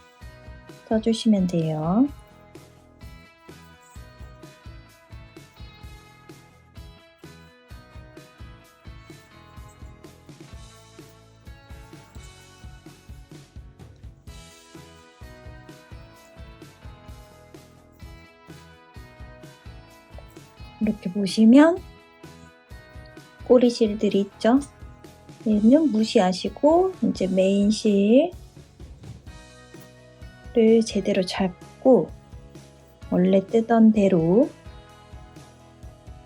떠주시면 돼요. 이렇게 보시면 꼬리실들이 있죠? 얘는 무시하시고 이제 메인 실을 제대로 잡고 원래 뜨던 대로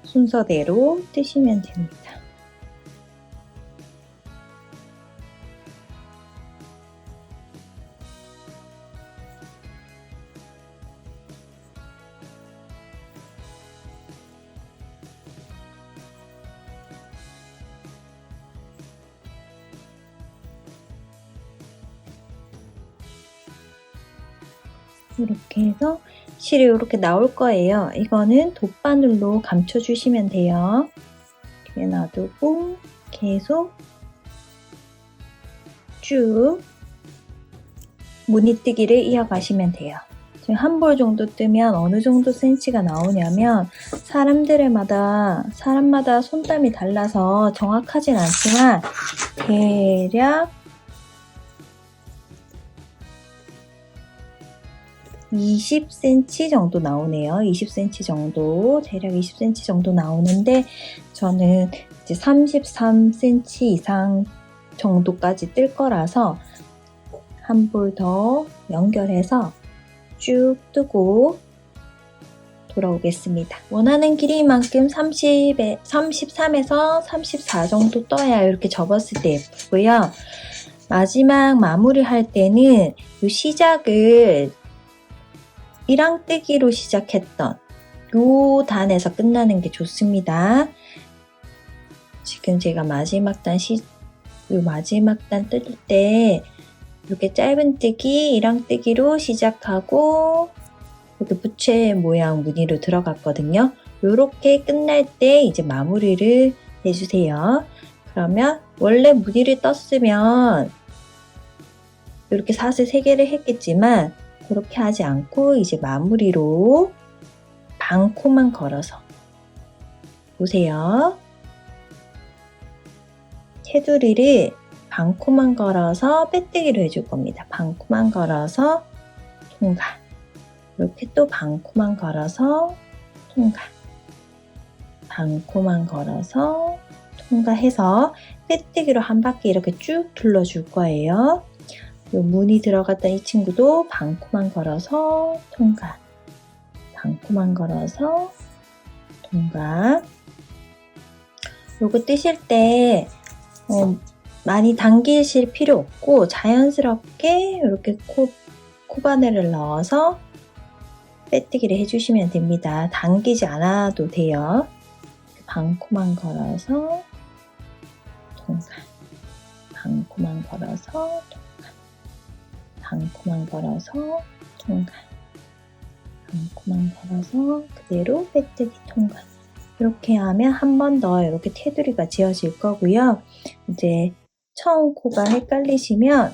순서대로 뜨시면 됩니다. 이렇게 해서 실이 이렇게 나올 거예요. 이거는 돗바늘로 감춰주시면 돼요. 이렇게 놔두고 계속 쭉 무늬뜨기를 이어가시면 돼요. 지금 한 볼 정도 뜨면 어느 정도 센치가 나오냐면 사람마다 손땀이 달라서 정확하진 않지만 대략 20cm 정도 나오네요. 20cm 정도, 대략 20cm 정도 나오는데 저는 이제 33cm 이상 정도까지 뜰 거라서 한 볼 더 연결해서 쭉 뜨고 돌아오겠습니다. 원하는 길이만큼 33에서 34 정도 떠야 이렇게 접었을 때 예쁘고요. 마지막 마무리 할 때는 이 시작을 이랑뜨기로 시작했던 요 단에서 끝나는 게 좋습니다. 지금 제가 마지막 단 뜰 때 이렇게 짧은뜨기, 이랑뜨기로 시작하고 이렇게 부채 모양 무늬로 들어갔거든요. 이렇게 끝날 때 이제 마무리를 해주세요. 그러면 원래 무늬를 떴으면 이렇게 사슬 3개를 했겠지만 그렇게 하지 않고 이제 마무리로 반코만 걸어서 보세요. 테두리를 반코만 걸어서 빼뜨기로 해줄 겁니다. 반코만 걸어서 통과. 이렇게 또 반코만 걸어서 통과. 반코만 걸어서 통과해서 빼뜨기로 한 바퀴 이렇게 쭉 둘러줄 거예요. 이 무늬 들어갔던 이 친구도 반코만 걸어서 통과. 반코만 걸어서 통과. 요거 뜨실 때 많이 당기실 필요 없고 자연스럽게 이렇게 코바늘을 넣어서 빼뜨기를 해주시면 됩니다. 당기지 않아도 돼요. 반코만 걸어서 통과. 반코만 걸어서 통과. 반코만 걸어서 통과. 반코만 걸어서 그대로 빼뜨기 통과. 이렇게 하면 한 번 더 이렇게 테두리가 지어질 거고요. 이제 처음 코가 헷갈리시면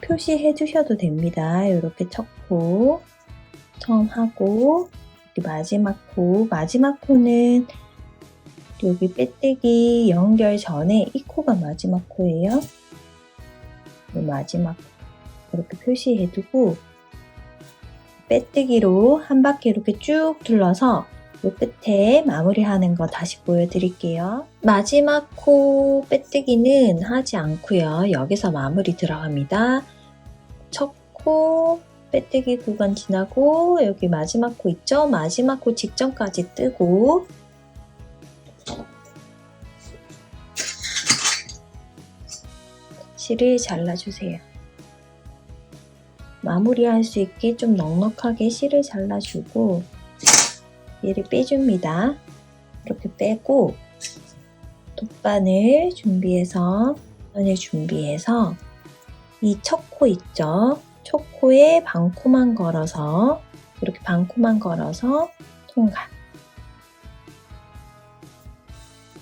표시해 주셔도 됩니다. 이렇게 첫 코 처음 하고 마지막 코는 여기 빼뜨기 연결 전에 이 코가 마지막 코예요. 마지막 이렇게 표시해 두고 빼뜨기로 한 바퀴 이렇게 쭉 둘러서 이 끝에 마무리하는 거 다시 보여드릴게요. 마지막 코 빼뜨기는 하지 않고요. 여기서 마무리 들어갑니다. 첫 코 빼뜨기 구간 지나고 여기 마지막 코 있죠? 마지막 코 직전까지 뜨고 실을 잘라주세요. 마무리할 수 있게 좀 넉넉하게 실을 잘라주고 얘를 빼줍니다. 이렇게 빼고 돗바늘 준비해서 이 첫 코 있죠? 첫 코에 반코만 걸어서 이렇게 반코만 걸어서 통과.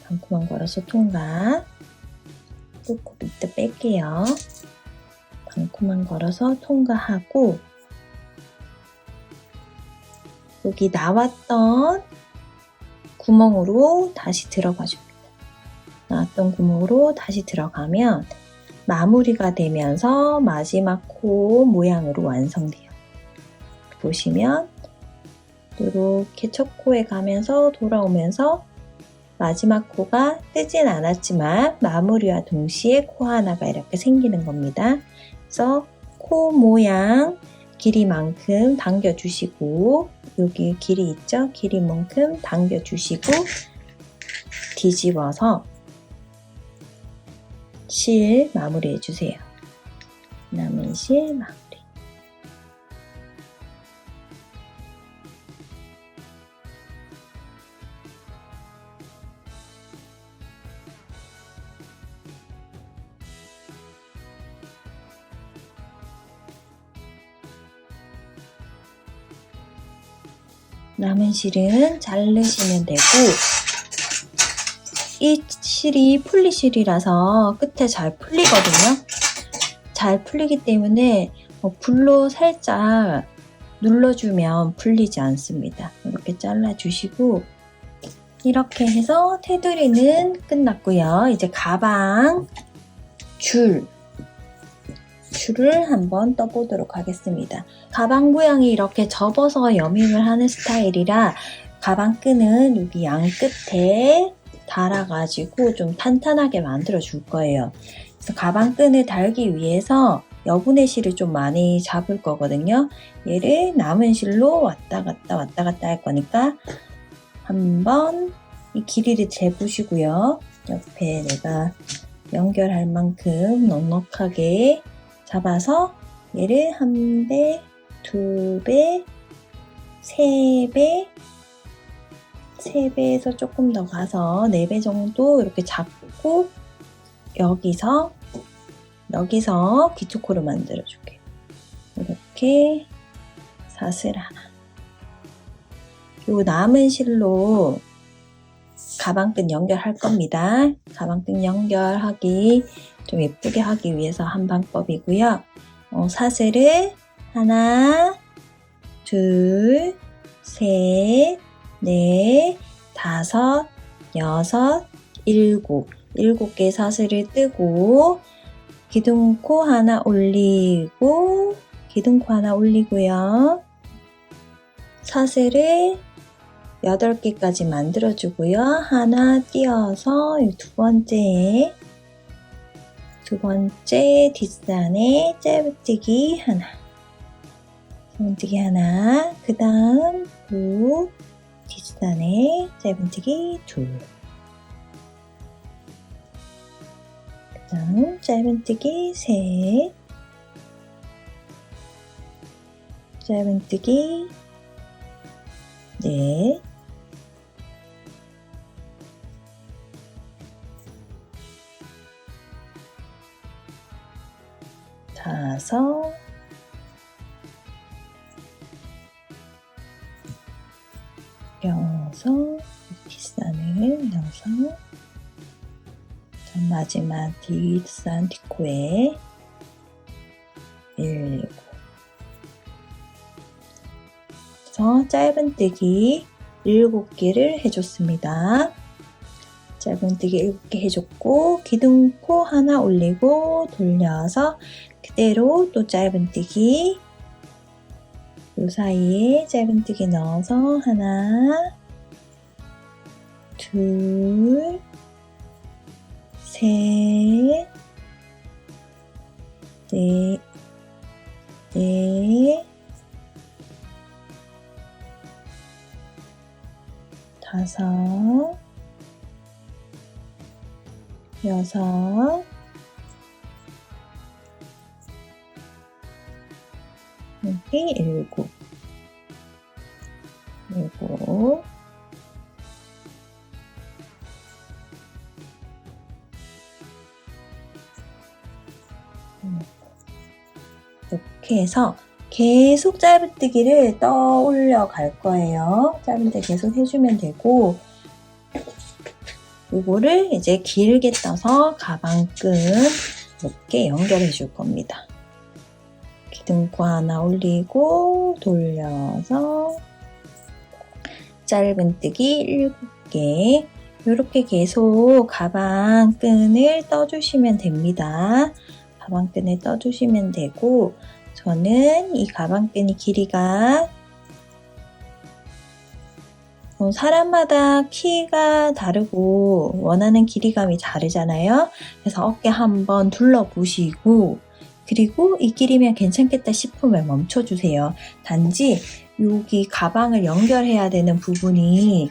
반코만 걸어서 통과. 뚫고 밑에 뺄게요. 반코만 걸어서 통과하고 여기 나왔던 구멍으로 다시 들어가 줍니다. 나왔던 구멍으로 다시 들어가면 마무리가 되면서 마지막 코 모양으로 완성돼요. 보시면 이렇게 첫 코에 가면서 돌아오면서 마지막 코가 뜨진 않았지만 마무리와 동시에 코 하나가 이렇게 생기는 겁니다. 그래서 코 모양 길이만큼 당겨주시고 여기 길이 있죠? 길이만큼 당겨주시고 뒤집어서 실 마무리 해주세요. 남은 실 마무리. 남은 실은 자르시면 되고, 이 실이 풀리실이라서 끝에 잘 풀리거든요. 잘 풀리기 때문에 불로 살짝 눌러주면 풀리지 않습니다. 이렇게 잘라주시고, 이렇게 해서 테두리는 끝났고요. 이제 가방 줄을 한번 떠보도록 하겠습니다. 가방 모양이 이렇게 접어서 여밈을 하는 스타일이라 가방 끈은 여기 양 끝에 달아가지고 좀 탄탄하게 만들어 줄 거예요. 그래서 가방 끈을 달기 위해서 여분의 실을 좀 많이 잡을 거거든요. 얘를 남은 실로 왔다 갔다 할 거니까 한번 이 길이를 재보시고요. 옆에 내가 연결할 만큼 넉넉하게 잡아서 얘를 1배, 2배, 3배, 3배에서 조금 더 가서 4배 정도 이렇게 잡고 여기서 기초코를 만들어 줄게요. 이렇게 사슬 하나. 요 남은 실로 가방끈 연결할 겁니다. 가방끈 연결하기 좀 예쁘게 하기 위해서 한 방법이고요. 사슬을 하나, 둘, 셋, 넷, 다섯, 여섯, 일곱 개 사슬을 뜨고 기둥코 하나 올리고 기둥코 하나 올리고요. 사슬을 8개까지 만들어주고요. 하나 띄어서 두 번째 뒷산에 짧은뜨기 하나, 짧은뜨기 하나, 그 다음 뒷산에 짧은뜨기 둘, 그 다음 짧은뜨기 셋, 짧은뜨기 넷, 다섯, 여섯, 뒷산을 여섯, 마지막 뒷산 뒷코에 7. 그래서 짧은뜨기 7개를 해줬습니다. 짧은뜨기 7개 해줬고 기둥코 하나 올리고 돌려서 그대로 또 짧은뜨기 요 사이에 짧은뜨기 넣어서 하나, 둘, 셋, 넷, 다섯, 여섯, 여기 7. 이렇게 해서 계속 짧은뜨기를 떠올려 갈 거예요. 짧은뜨기 계속 해주면 되고 이거를 이제 길게 떠서 가방끈 이렇게 연결해 줄 겁니다. 기둥코 하나 올리고 돌려서 짧은뜨기 7개 이렇게 계속 가방끈을 떠주시면 됩니다. 가방끈을 떠주시면 되고 저는 이 가방끈이 길이가 사람마다 키가 다르고 원하는 길이감이 다르잖아요. 그래서 어깨 한번 둘러보시고 그리고 이 길이면 괜찮겠다 싶으면 멈춰주세요. 단지 여기 가방을 연결해야 되는 부분이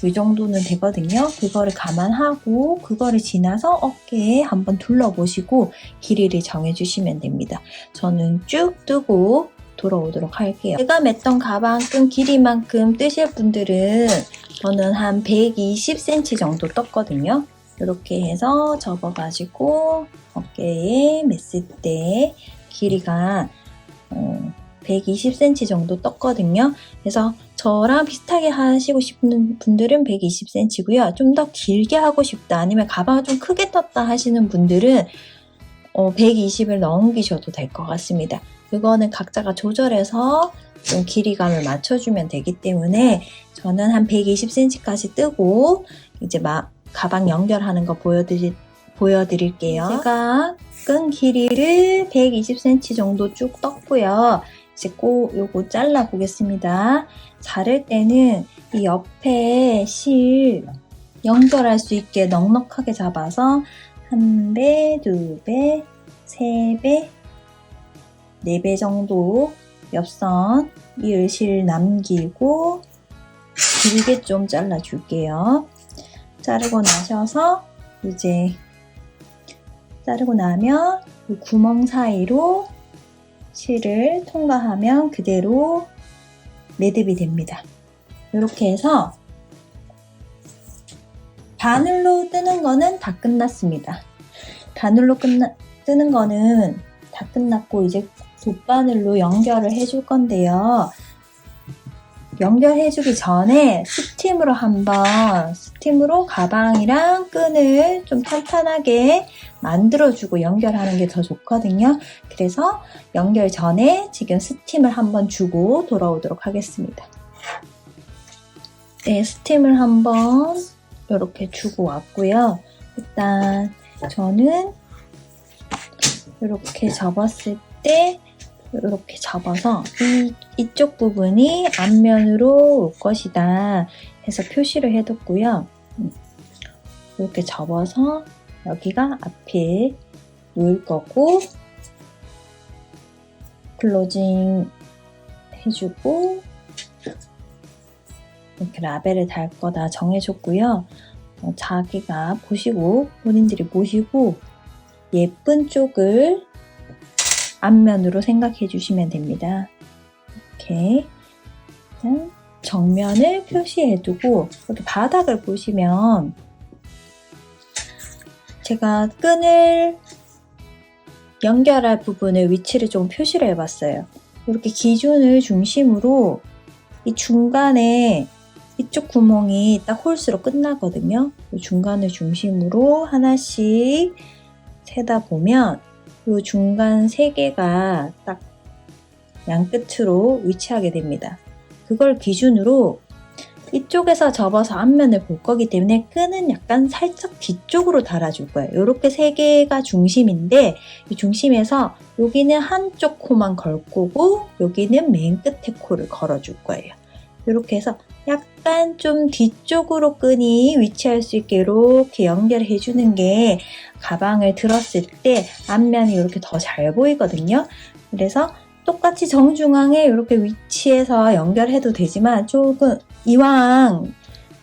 이 정도는 되거든요. 그거를 감안하고 그거를 지나서 어깨에 한번 둘러보시고 길이를 정해주시면 됩니다. 저는 쭉 뜨고 돌아오도록 할게요. 제가 맸던 가방끈 길이만큼 뜨실 분들은 저는 한 120cm 정도 떴거든요. 이렇게 해서 접어가지고 어깨에 맸을 때 길이가 120cm 정도 떴거든요. 그래서 저랑 비슷하게 하시고 싶은 분들은 120cm고요. 좀 더 길게 하고 싶다, 아니면 가방을 좀 크게 떴다 하시는 분들은 120을 넘기셔도 될 것 같습니다. 그거는 각자가 조절해서 좀 길이감을 맞춰주면 되기 때문에 저는 한 120cm까지 뜨고 이제 가방 연결하는 거 보여드릴게요. 제가 끈 길이를 120cm 정도 쭉 떴고요. 이제 요거 잘라 보겠습니다. 자를 때는 이 옆에 실 연결할 수 있게 넉넉하게 잡아서 1배, 2배, 3배, 4배 정도 옆선 이을실 남기고 길게 좀 잘라줄게요. 자르고 나면 이 구멍 사이로 실을 통과하면 그대로 매듭이 됩니다. 이렇게 해서 바늘로 뜨는 거는 다 끝났습니다. 바늘로 뜨는 거는 다 끝났고 이제 돗바늘로 연결을 해줄 건데요. 연결해주기 전에 스팀으로 가방이랑 끈을 좀 탄탄하게 만들어주고 연결하는 게 더 좋거든요. 그래서 연결 전에 지금 스팀을 한번 주고 돌아오도록 하겠습니다. 네, 스팀을 한번 이렇게 주고 왔고요. 일단 저는 이렇게 접었을 때 이렇게 접어서 이쪽 부분이 앞면으로 올 것이다 해서 표시를 해뒀고요. 이렇게 접어서 여기가 앞에 놓을 거고 클로징 해주고 이렇게 라벨을 달 거 다 정해줬고요. 본인들이 보시고 예쁜 쪽을 앞면으로 생각해 주시면 됩니다. 이렇게 일단 정면을 표시해 두고 이렇게 바닥을 보시면 제가 끈을 연결할 부분의 위치를 좀 표시를 해봤어요. 이렇게 기준을 중심으로 이 중간에 이쪽 구멍이 딱 홀수로 끝나거든요. 이 중간을 중심으로 하나씩 세다 보면 이 중간 3개가 딱 양끝으로 위치하게 됩니다. 그걸 기준으로 이쪽에서 접어서 앞면을 볼 거기 때문에 끈은 약간 살짝 뒤쪽으로 달아줄 거예요. 이렇게 3개가 중심인데 이 중심에서 여기는 한쪽 코만 걸 거고 여기는 맨 끝에 코를 걸어줄 거예요. 이렇게 해서 약간 좀 뒤쪽으로 끈이 위치할 수 있게 이렇게 연결해 주는 게 가방을 들었을 때 앞면이 이렇게 더 잘 보이거든요. 그래서 똑같이 정중앙에 이렇게 위치해서 연결해도 되지만 조금 이왕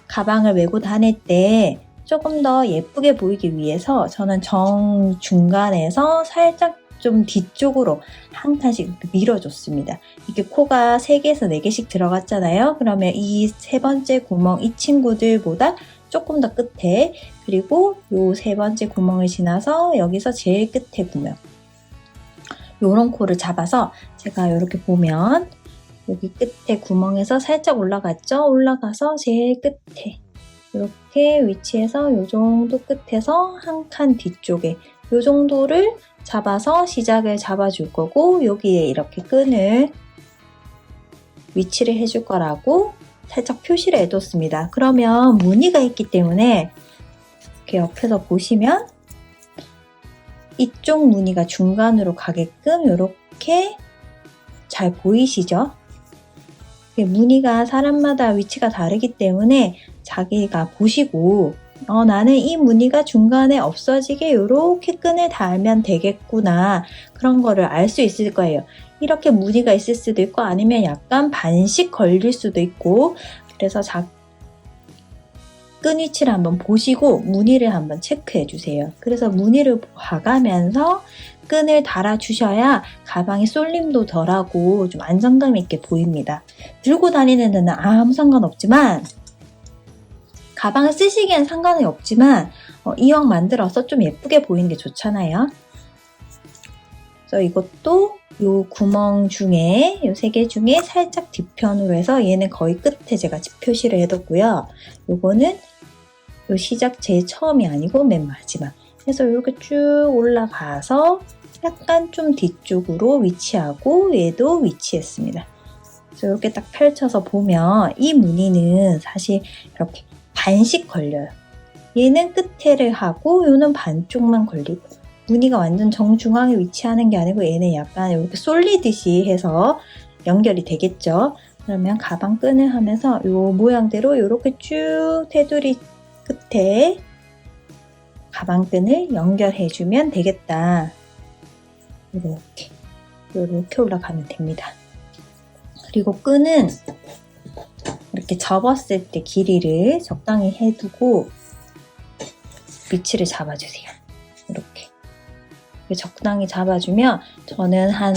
가방을 메고 다닐 때 조금 더 예쁘게 보이기 위해서 저는 정중간에서 살짝 좀 뒤쪽으로 한 칸씩 밀어줬습니다. 이렇게 코가 3개에서 4개씩 들어갔잖아요. 그러면 이 3번째 구멍, 이 친구들보다 조금 더 끝에, 그리고 요 3번째 구멍을 지나서 여기서 제일 끝에 구멍, 요런 코를 잡아서 제가 이렇게 보면 여기 끝에 구멍에서 살짝 올라갔죠? 올라가서 제일 끝에 이렇게 위치해서 요 정도 끝에서 한 칸 뒤쪽에 요 정도를 잡아서 시작을 잡아줄 거고 여기에 이렇게 끈을 위치를 해줄 거라고 살짝 표시를 해뒀습니다. 그러면 무늬가 있기 때문에 이렇게 옆에서 보시면 이쪽 무늬가 중간으로 가게끔 이렇게 잘 보이시죠? 무늬가 사람마다 위치가 다르기 때문에 자기가 보시고 나는 이 무늬가 중간에 없어지게 이렇게 끈을 달면 되겠구나, 그런 거를 알 수 있을 거예요. 이렇게 무늬가 있을 수도 있고 아니면 약간 반씩 걸릴 수도 있고, 그래서 끈 위치를 한번 보시고 무늬를 한번 체크해 주세요. 그래서 무늬를 봐가면서 끈을 달아주셔야 가방의 쏠림도 덜하고 좀 안정감 있게 보입니다. 들고 다니는 데는 아무 상관없지만, 가방을 쓰시기엔 상관이 없지만 이왕 만들어서 좀 예쁘게 보이는 게 좋잖아요. 그래서 이것도 요 구멍 중에 요 3개 중에 살짝 뒤편으로 해서 얘는 거의 끝에 제가 표시를 해뒀고요. 요거는 요 시작 제일 처음이 아니고 맨 마지막. 그래서 이렇게 쭉 올라가서 약간 좀 뒤쪽으로 위치하고 얘도 위치했습니다. 그래서 이렇게 딱 펼쳐서 보면 이 무늬는 사실 이렇게 반씩 걸려요. 얘는 끝에를 하고 얘는 반쪽만 걸리고 무늬가 완전 정중앙에 위치하는 게 아니고 얘는 약간 이렇게 쏠리듯이 해서 연결이 되겠죠. 그러면 가방 끈을 하면서 이 모양대로 이렇게 쭉 테두리 끝에 가방 끈을 연결해주면 되겠다. 이렇게 올라가면 됩니다. 그리고 끈은 이렇게 접었을 때 길이를 적당히 해두고 위치를 잡아주세요. 이렇게 적당히 잡아주면 저는 한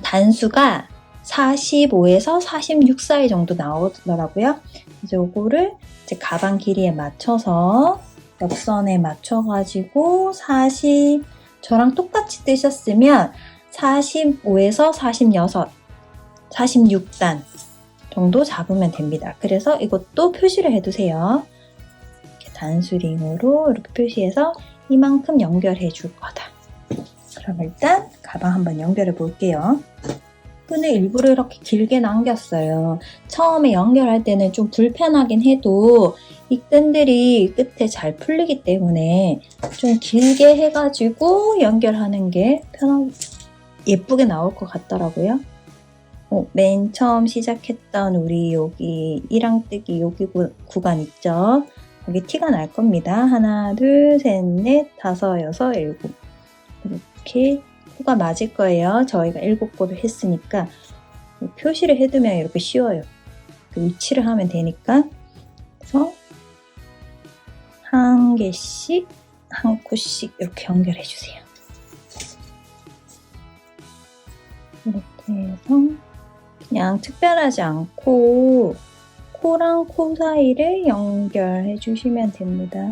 단수가 45에서 46 사이 정도 나오더라고요. 이제 요거를 이제 가방 길이에 맞춰서 옆선에 맞춰가지고 저랑 똑같이 뜨셨으면 45에서 46, 46단 정도 잡으면 됩니다. 그래서 이것도 표시를 해두세요. 이렇게 단수링으로 이렇게 표시해서 이만큼 연결해 줄 거다. 그럼 일단 가방 한번 연결해 볼게요. 끈을 일부러 이렇게 길게 남겼어요. 처음에 연결할 때는 좀 불편하긴 해도 이 끈들이 끝에 잘 풀리기 때문에 좀 길게 해가지고 연결하는 게 예쁘게 나올 것 같더라고요. 맨 처음 시작했던 우리 여기 이랑뜨기 여기 구간 있죠? 여기 티가 날 겁니다. 하나, 둘, 셋, 넷, 다섯, 여섯, 일곱. 이렇게 코가 맞을 거예요. 저희가 7코를 했으니까 표시를 해두면 이렇게 쉬워요. 그 위치를 하면 되니까. 그래서 한 개씩 한 코씩 이렇게 연결해 주세요. 이렇게 해서 그냥 특별하지 않고 코랑 코 사이를 연결해 주시면 됩니다.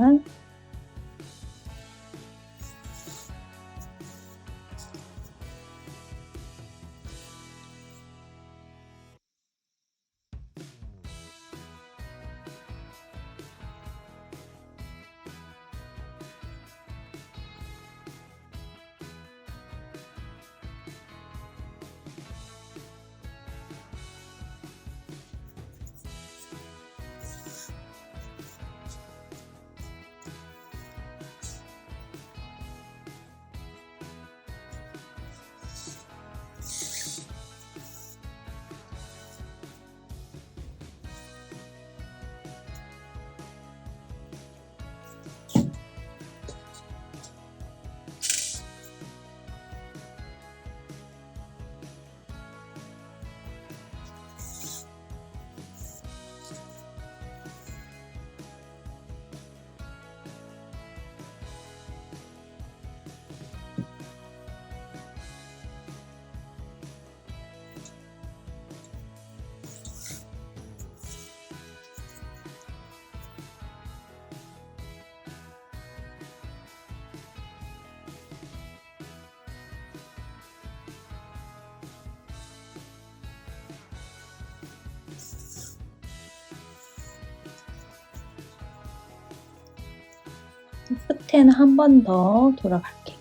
끝에는 한 번 더 돌아갈게요.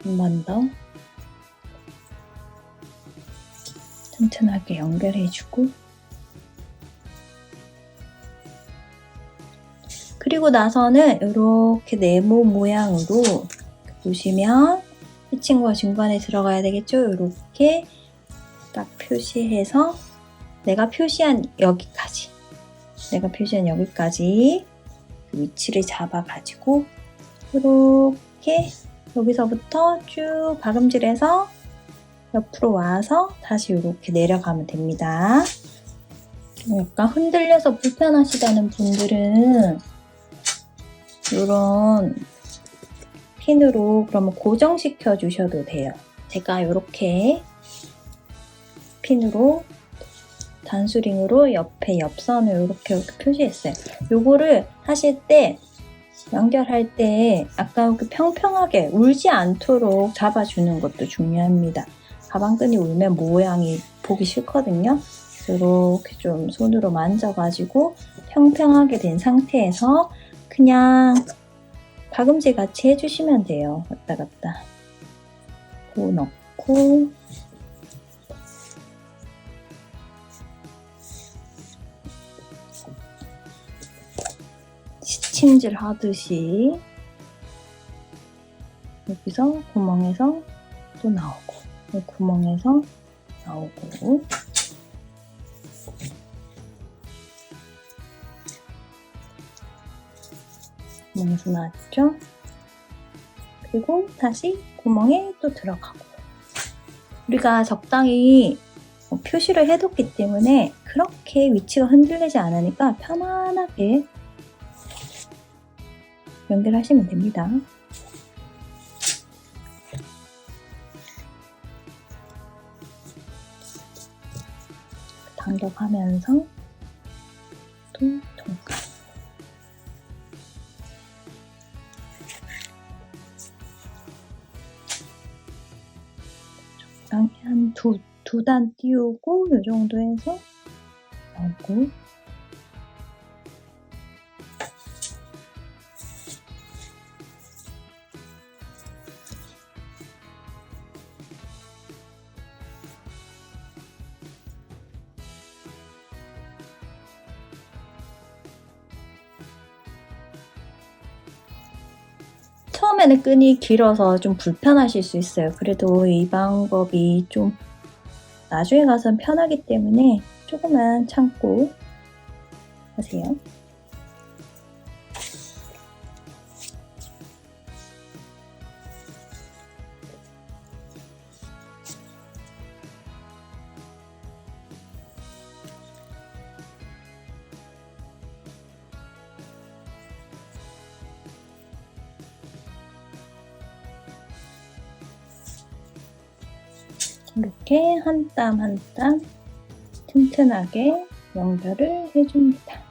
한 번 더 튼튼하게 연결해주고 그리고 나서는 이렇게 네모 모양으로 보시면 이 친구가 중간에 들어가야 되겠죠? 이렇게 딱 표시해서 내가 표시한 여기까지 그 위치를 잡아가지고 이렇게 여기서부터 쭉 박음질해서 옆으로 와서 다시 이렇게 내려가면 됩니다. 약간 흔들려서 불편하시다는 분들은 이런 핀으로 그러면 고정시켜 주셔도 돼요. 제가 이렇게 핀으로 단수링으로 옆에 옆선을 이렇게 표시했어요. 요거를 하실 때 연결할 때 아까 그 평평하게 울지 않도록 잡아주는 것도 중요합니다. 가방끈이 울면 모양이 보기 싫거든요. 이렇게 좀 손으로 만져가지고 평평하게 된 상태에서 그냥 박음질 같이 해주시면 돼요. 왔다 갔다 넣고 시침질 하듯이 여기서 구멍에서 또 나오고 구멍에서 나오고 구멍에서 나왔죠? 그리고 다시 구멍에 또 들어가고 우리가 적당히 표시를 해뒀기 때문에 그렇게 위치가 흔들리지 않으니까 편안하게 연결하시면 됩니다. 당겨가면서 또 통과. 적당히 한 두 단 띄우고 이 정도 해서 나오고 처음에는 끈이 길어서 좀 불편하실 수 있어요. 그래도 이 방법이 좀 나중에 가서는 편하기 때문에 조금만 참고 하세요. 이렇게 한 땀 한 땀 튼튼하게 연결을 해줍니다.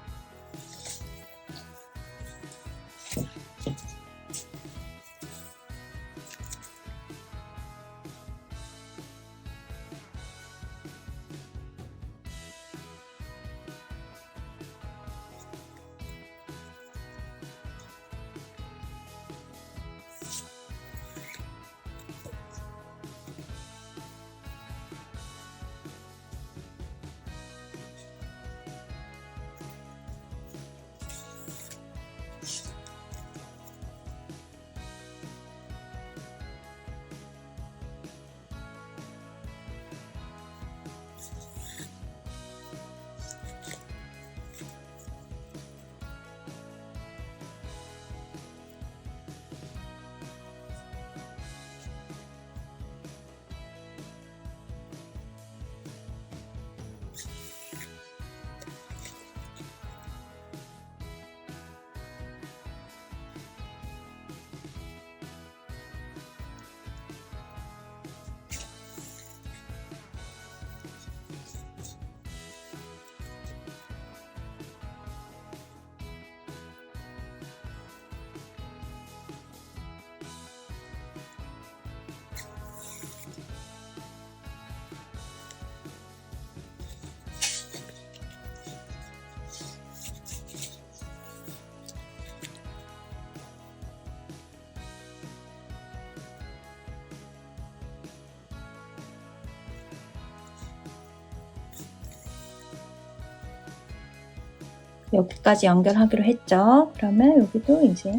여기까지 연결하기로 했죠. 그러면 여기도 이제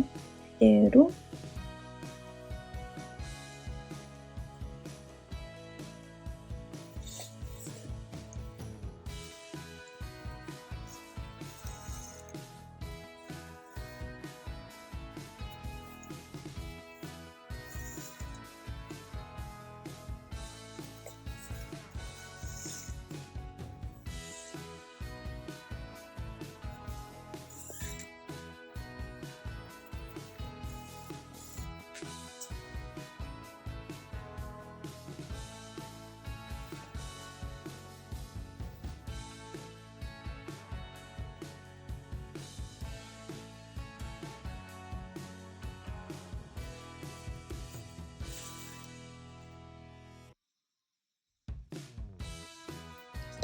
그대로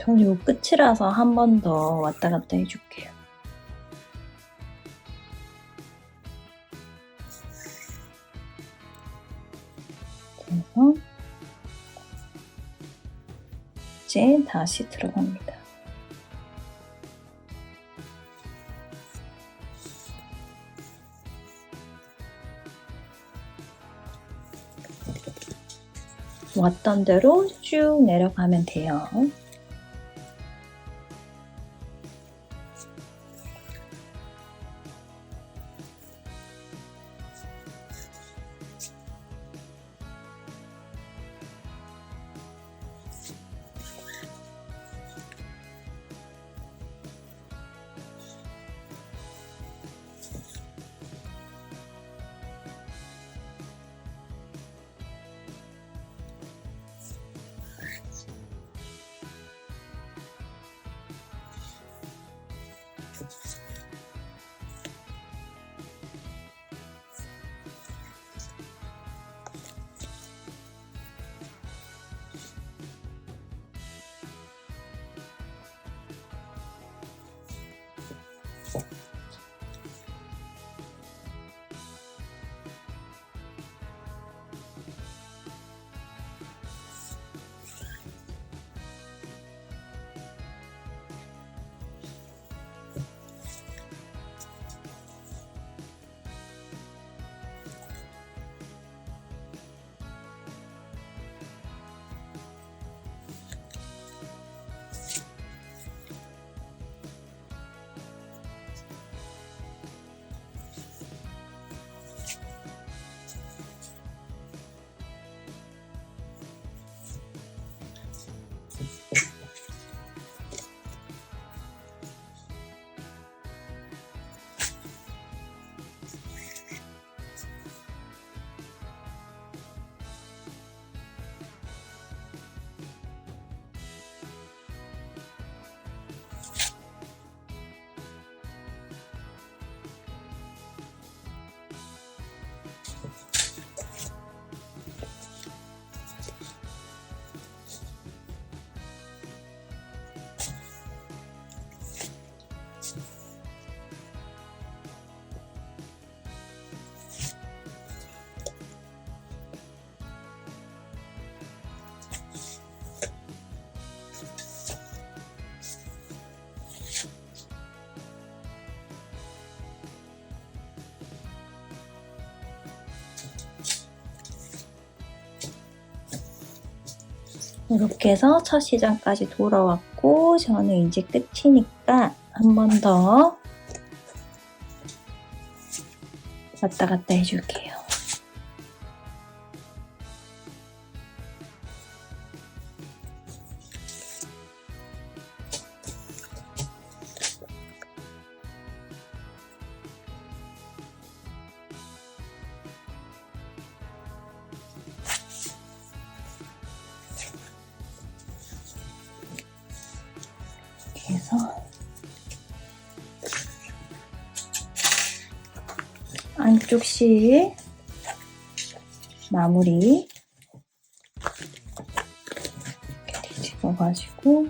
전 요 끝이라서 한 번 더 왔다 갔다 해줄게요. 그래서 이제 다시 들어갑니다. 왔던 대로 쭉 내려가면 돼요. 이렇게 해서 첫 시장까지 돌아왔고 저는 이제 끝이니까 한 번 더 왔다 갔다 해줄게요. 그래서 안쪽 실 마무리 이렇게 뒤집어가지고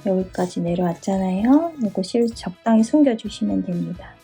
여기까지 내려왔잖아요. 이거 실 적당히 숨겨주시면 됩니다.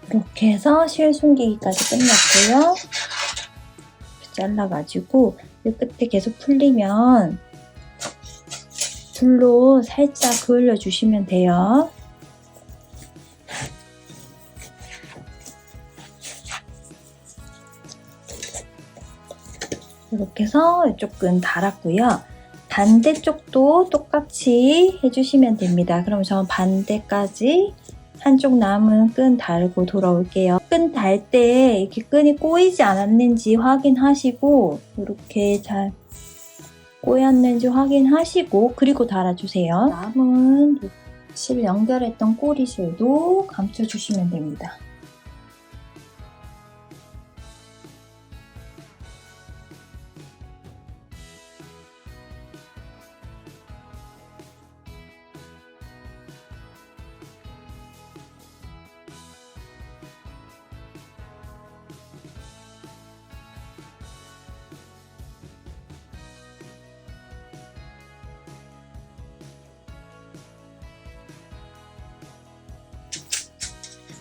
이렇게 해서 실 숨기기까지 끝났고요. 잘라가지고 이 끝에 계속 풀리면 불로 살짝 그을려 주시면 돼요. 이렇게 해서 이쪽은 달았고요. 반대쪽도 똑같이 해주시면 됩니다. 그럼 전 반대까지 한쪽 남은 끈 달고 돌아올게요. 끈 달 때 이렇게 끈이 꼬이지 않았는지 확인하시고 이렇게 잘 꼬였는지 확인하시고 그리고 달아주세요. 남은 실 연결했던 꼬리실도 감춰주시면 됩니다.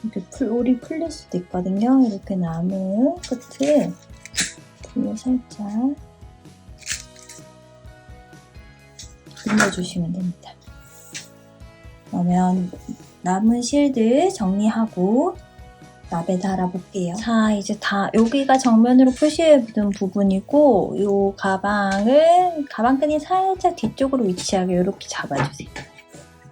이렇게 올이 풀릴 수도 있거든요. 이렇게 남은 끝을 불로 살짝 눌러주시면 됩니다. 그러면 남은 실들 정리하고 납에 달아볼게요. 자, 이제 다 여기가 정면으로 푸시해둔 부분이고 이 가방끈이 살짝 뒤쪽으로 위치하게 이렇게 잡아주세요.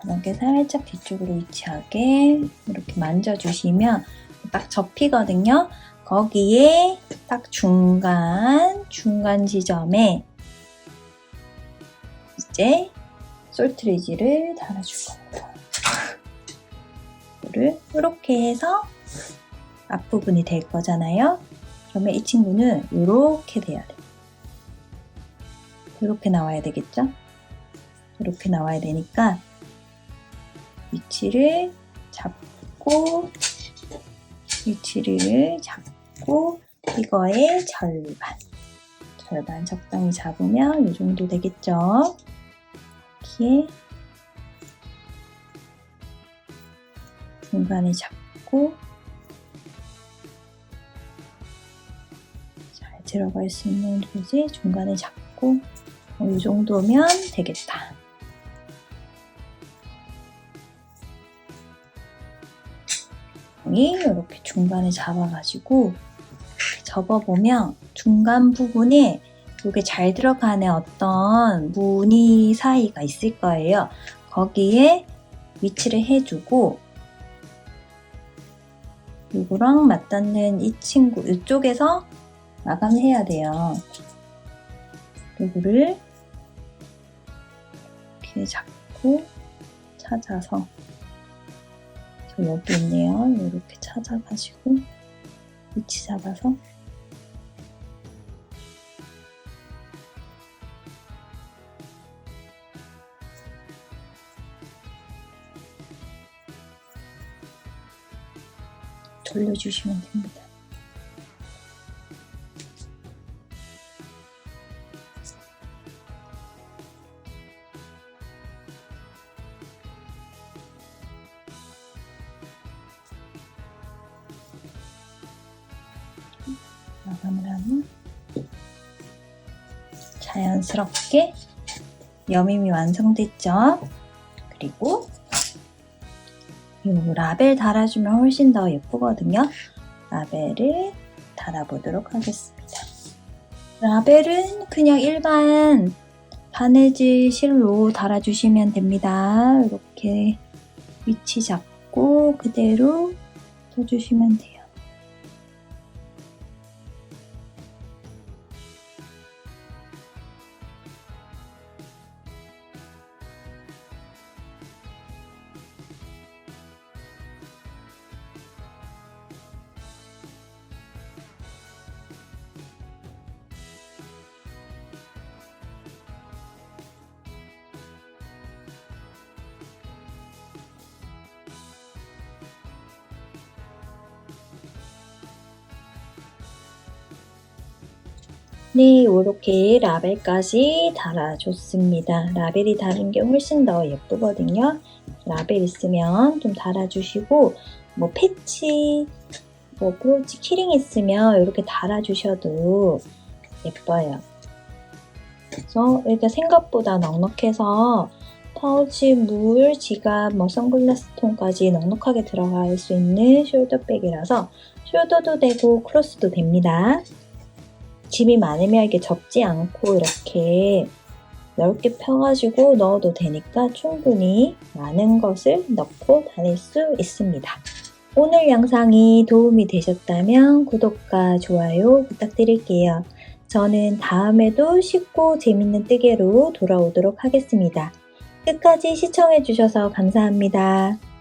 이렇게 살짝 뒤쪽으로 위치하게 이렇게 만져주시면 딱 접히거든요. 거기에 딱 중간 지점에 이제 솔트레지를 달아줄 겁니다. 이거를 이렇게 해서 앞부분이 될 거잖아요. 그러면 이 친구는 이렇게 돼야 돼요. 이렇게 나와야 되겠죠? 이렇게 나와야 되니까 위치를 잡고 이거의 절반 적당히 잡으면 이 정도 되겠죠? 이렇게 중간에 잡고 잘 들어갈 수 있는 곳에 중간에 잡고 이 정도면 되겠다. 이렇게 중간에 잡아가지고 접어보면 중간 부분에 이게 잘 들어가는 어떤 무늬 사이가 있을 거예요. 거기에 위치를 해주고 이거랑 맞닿는 이 친구 이쪽에서 마감을 해야 돼요. 이거를 이렇게 잡고 찾아서 여기 있네요. 이렇게 찾아가지고 위치 잡아서 돌려주시면 됩니다. 마감을 하면 자연스럽게 여밈이 완성됐죠? 그리고 이 라벨 달아주면 훨씬 더 예쁘거든요. 라벨을 달아보도록 하겠습니다. 라벨은 그냥 일반 바느질 실로 달아주시면 됩니다. 이렇게 위치 잡고 그대로 둬주시면 돼요. 네, 이렇게 라벨까지 달아줬습니다. 라벨이 다른 게 훨씬 더 예쁘거든요. 라벨 있으면 좀 달아주시고 뭐 패치, 뭐 브로치 키링 있으면 이렇게 달아주셔도 예뻐요. 그래서 이렇게 생각보다 넉넉해서 파우치, 물, 지갑, 뭐 선글라스 통까지 넉넉하게 들어갈 수 있는 숄더백이라서 숄더도 되고 크로스도 됩니다. 짐이 많으면 이렇게 접지 않고 이렇게 넓게 펴가지고 넣어도 되니까 충분히 많은 것을 넣고 다닐 수 있습니다. 오늘 영상이 도움이 되셨다면 구독과 좋아요 부탁드릴게요. 저는 다음에도 쉽고 재밌는 뜨개로 돌아오도록 하겠습니다. 끝까지 시청해주셔서 감사합니다.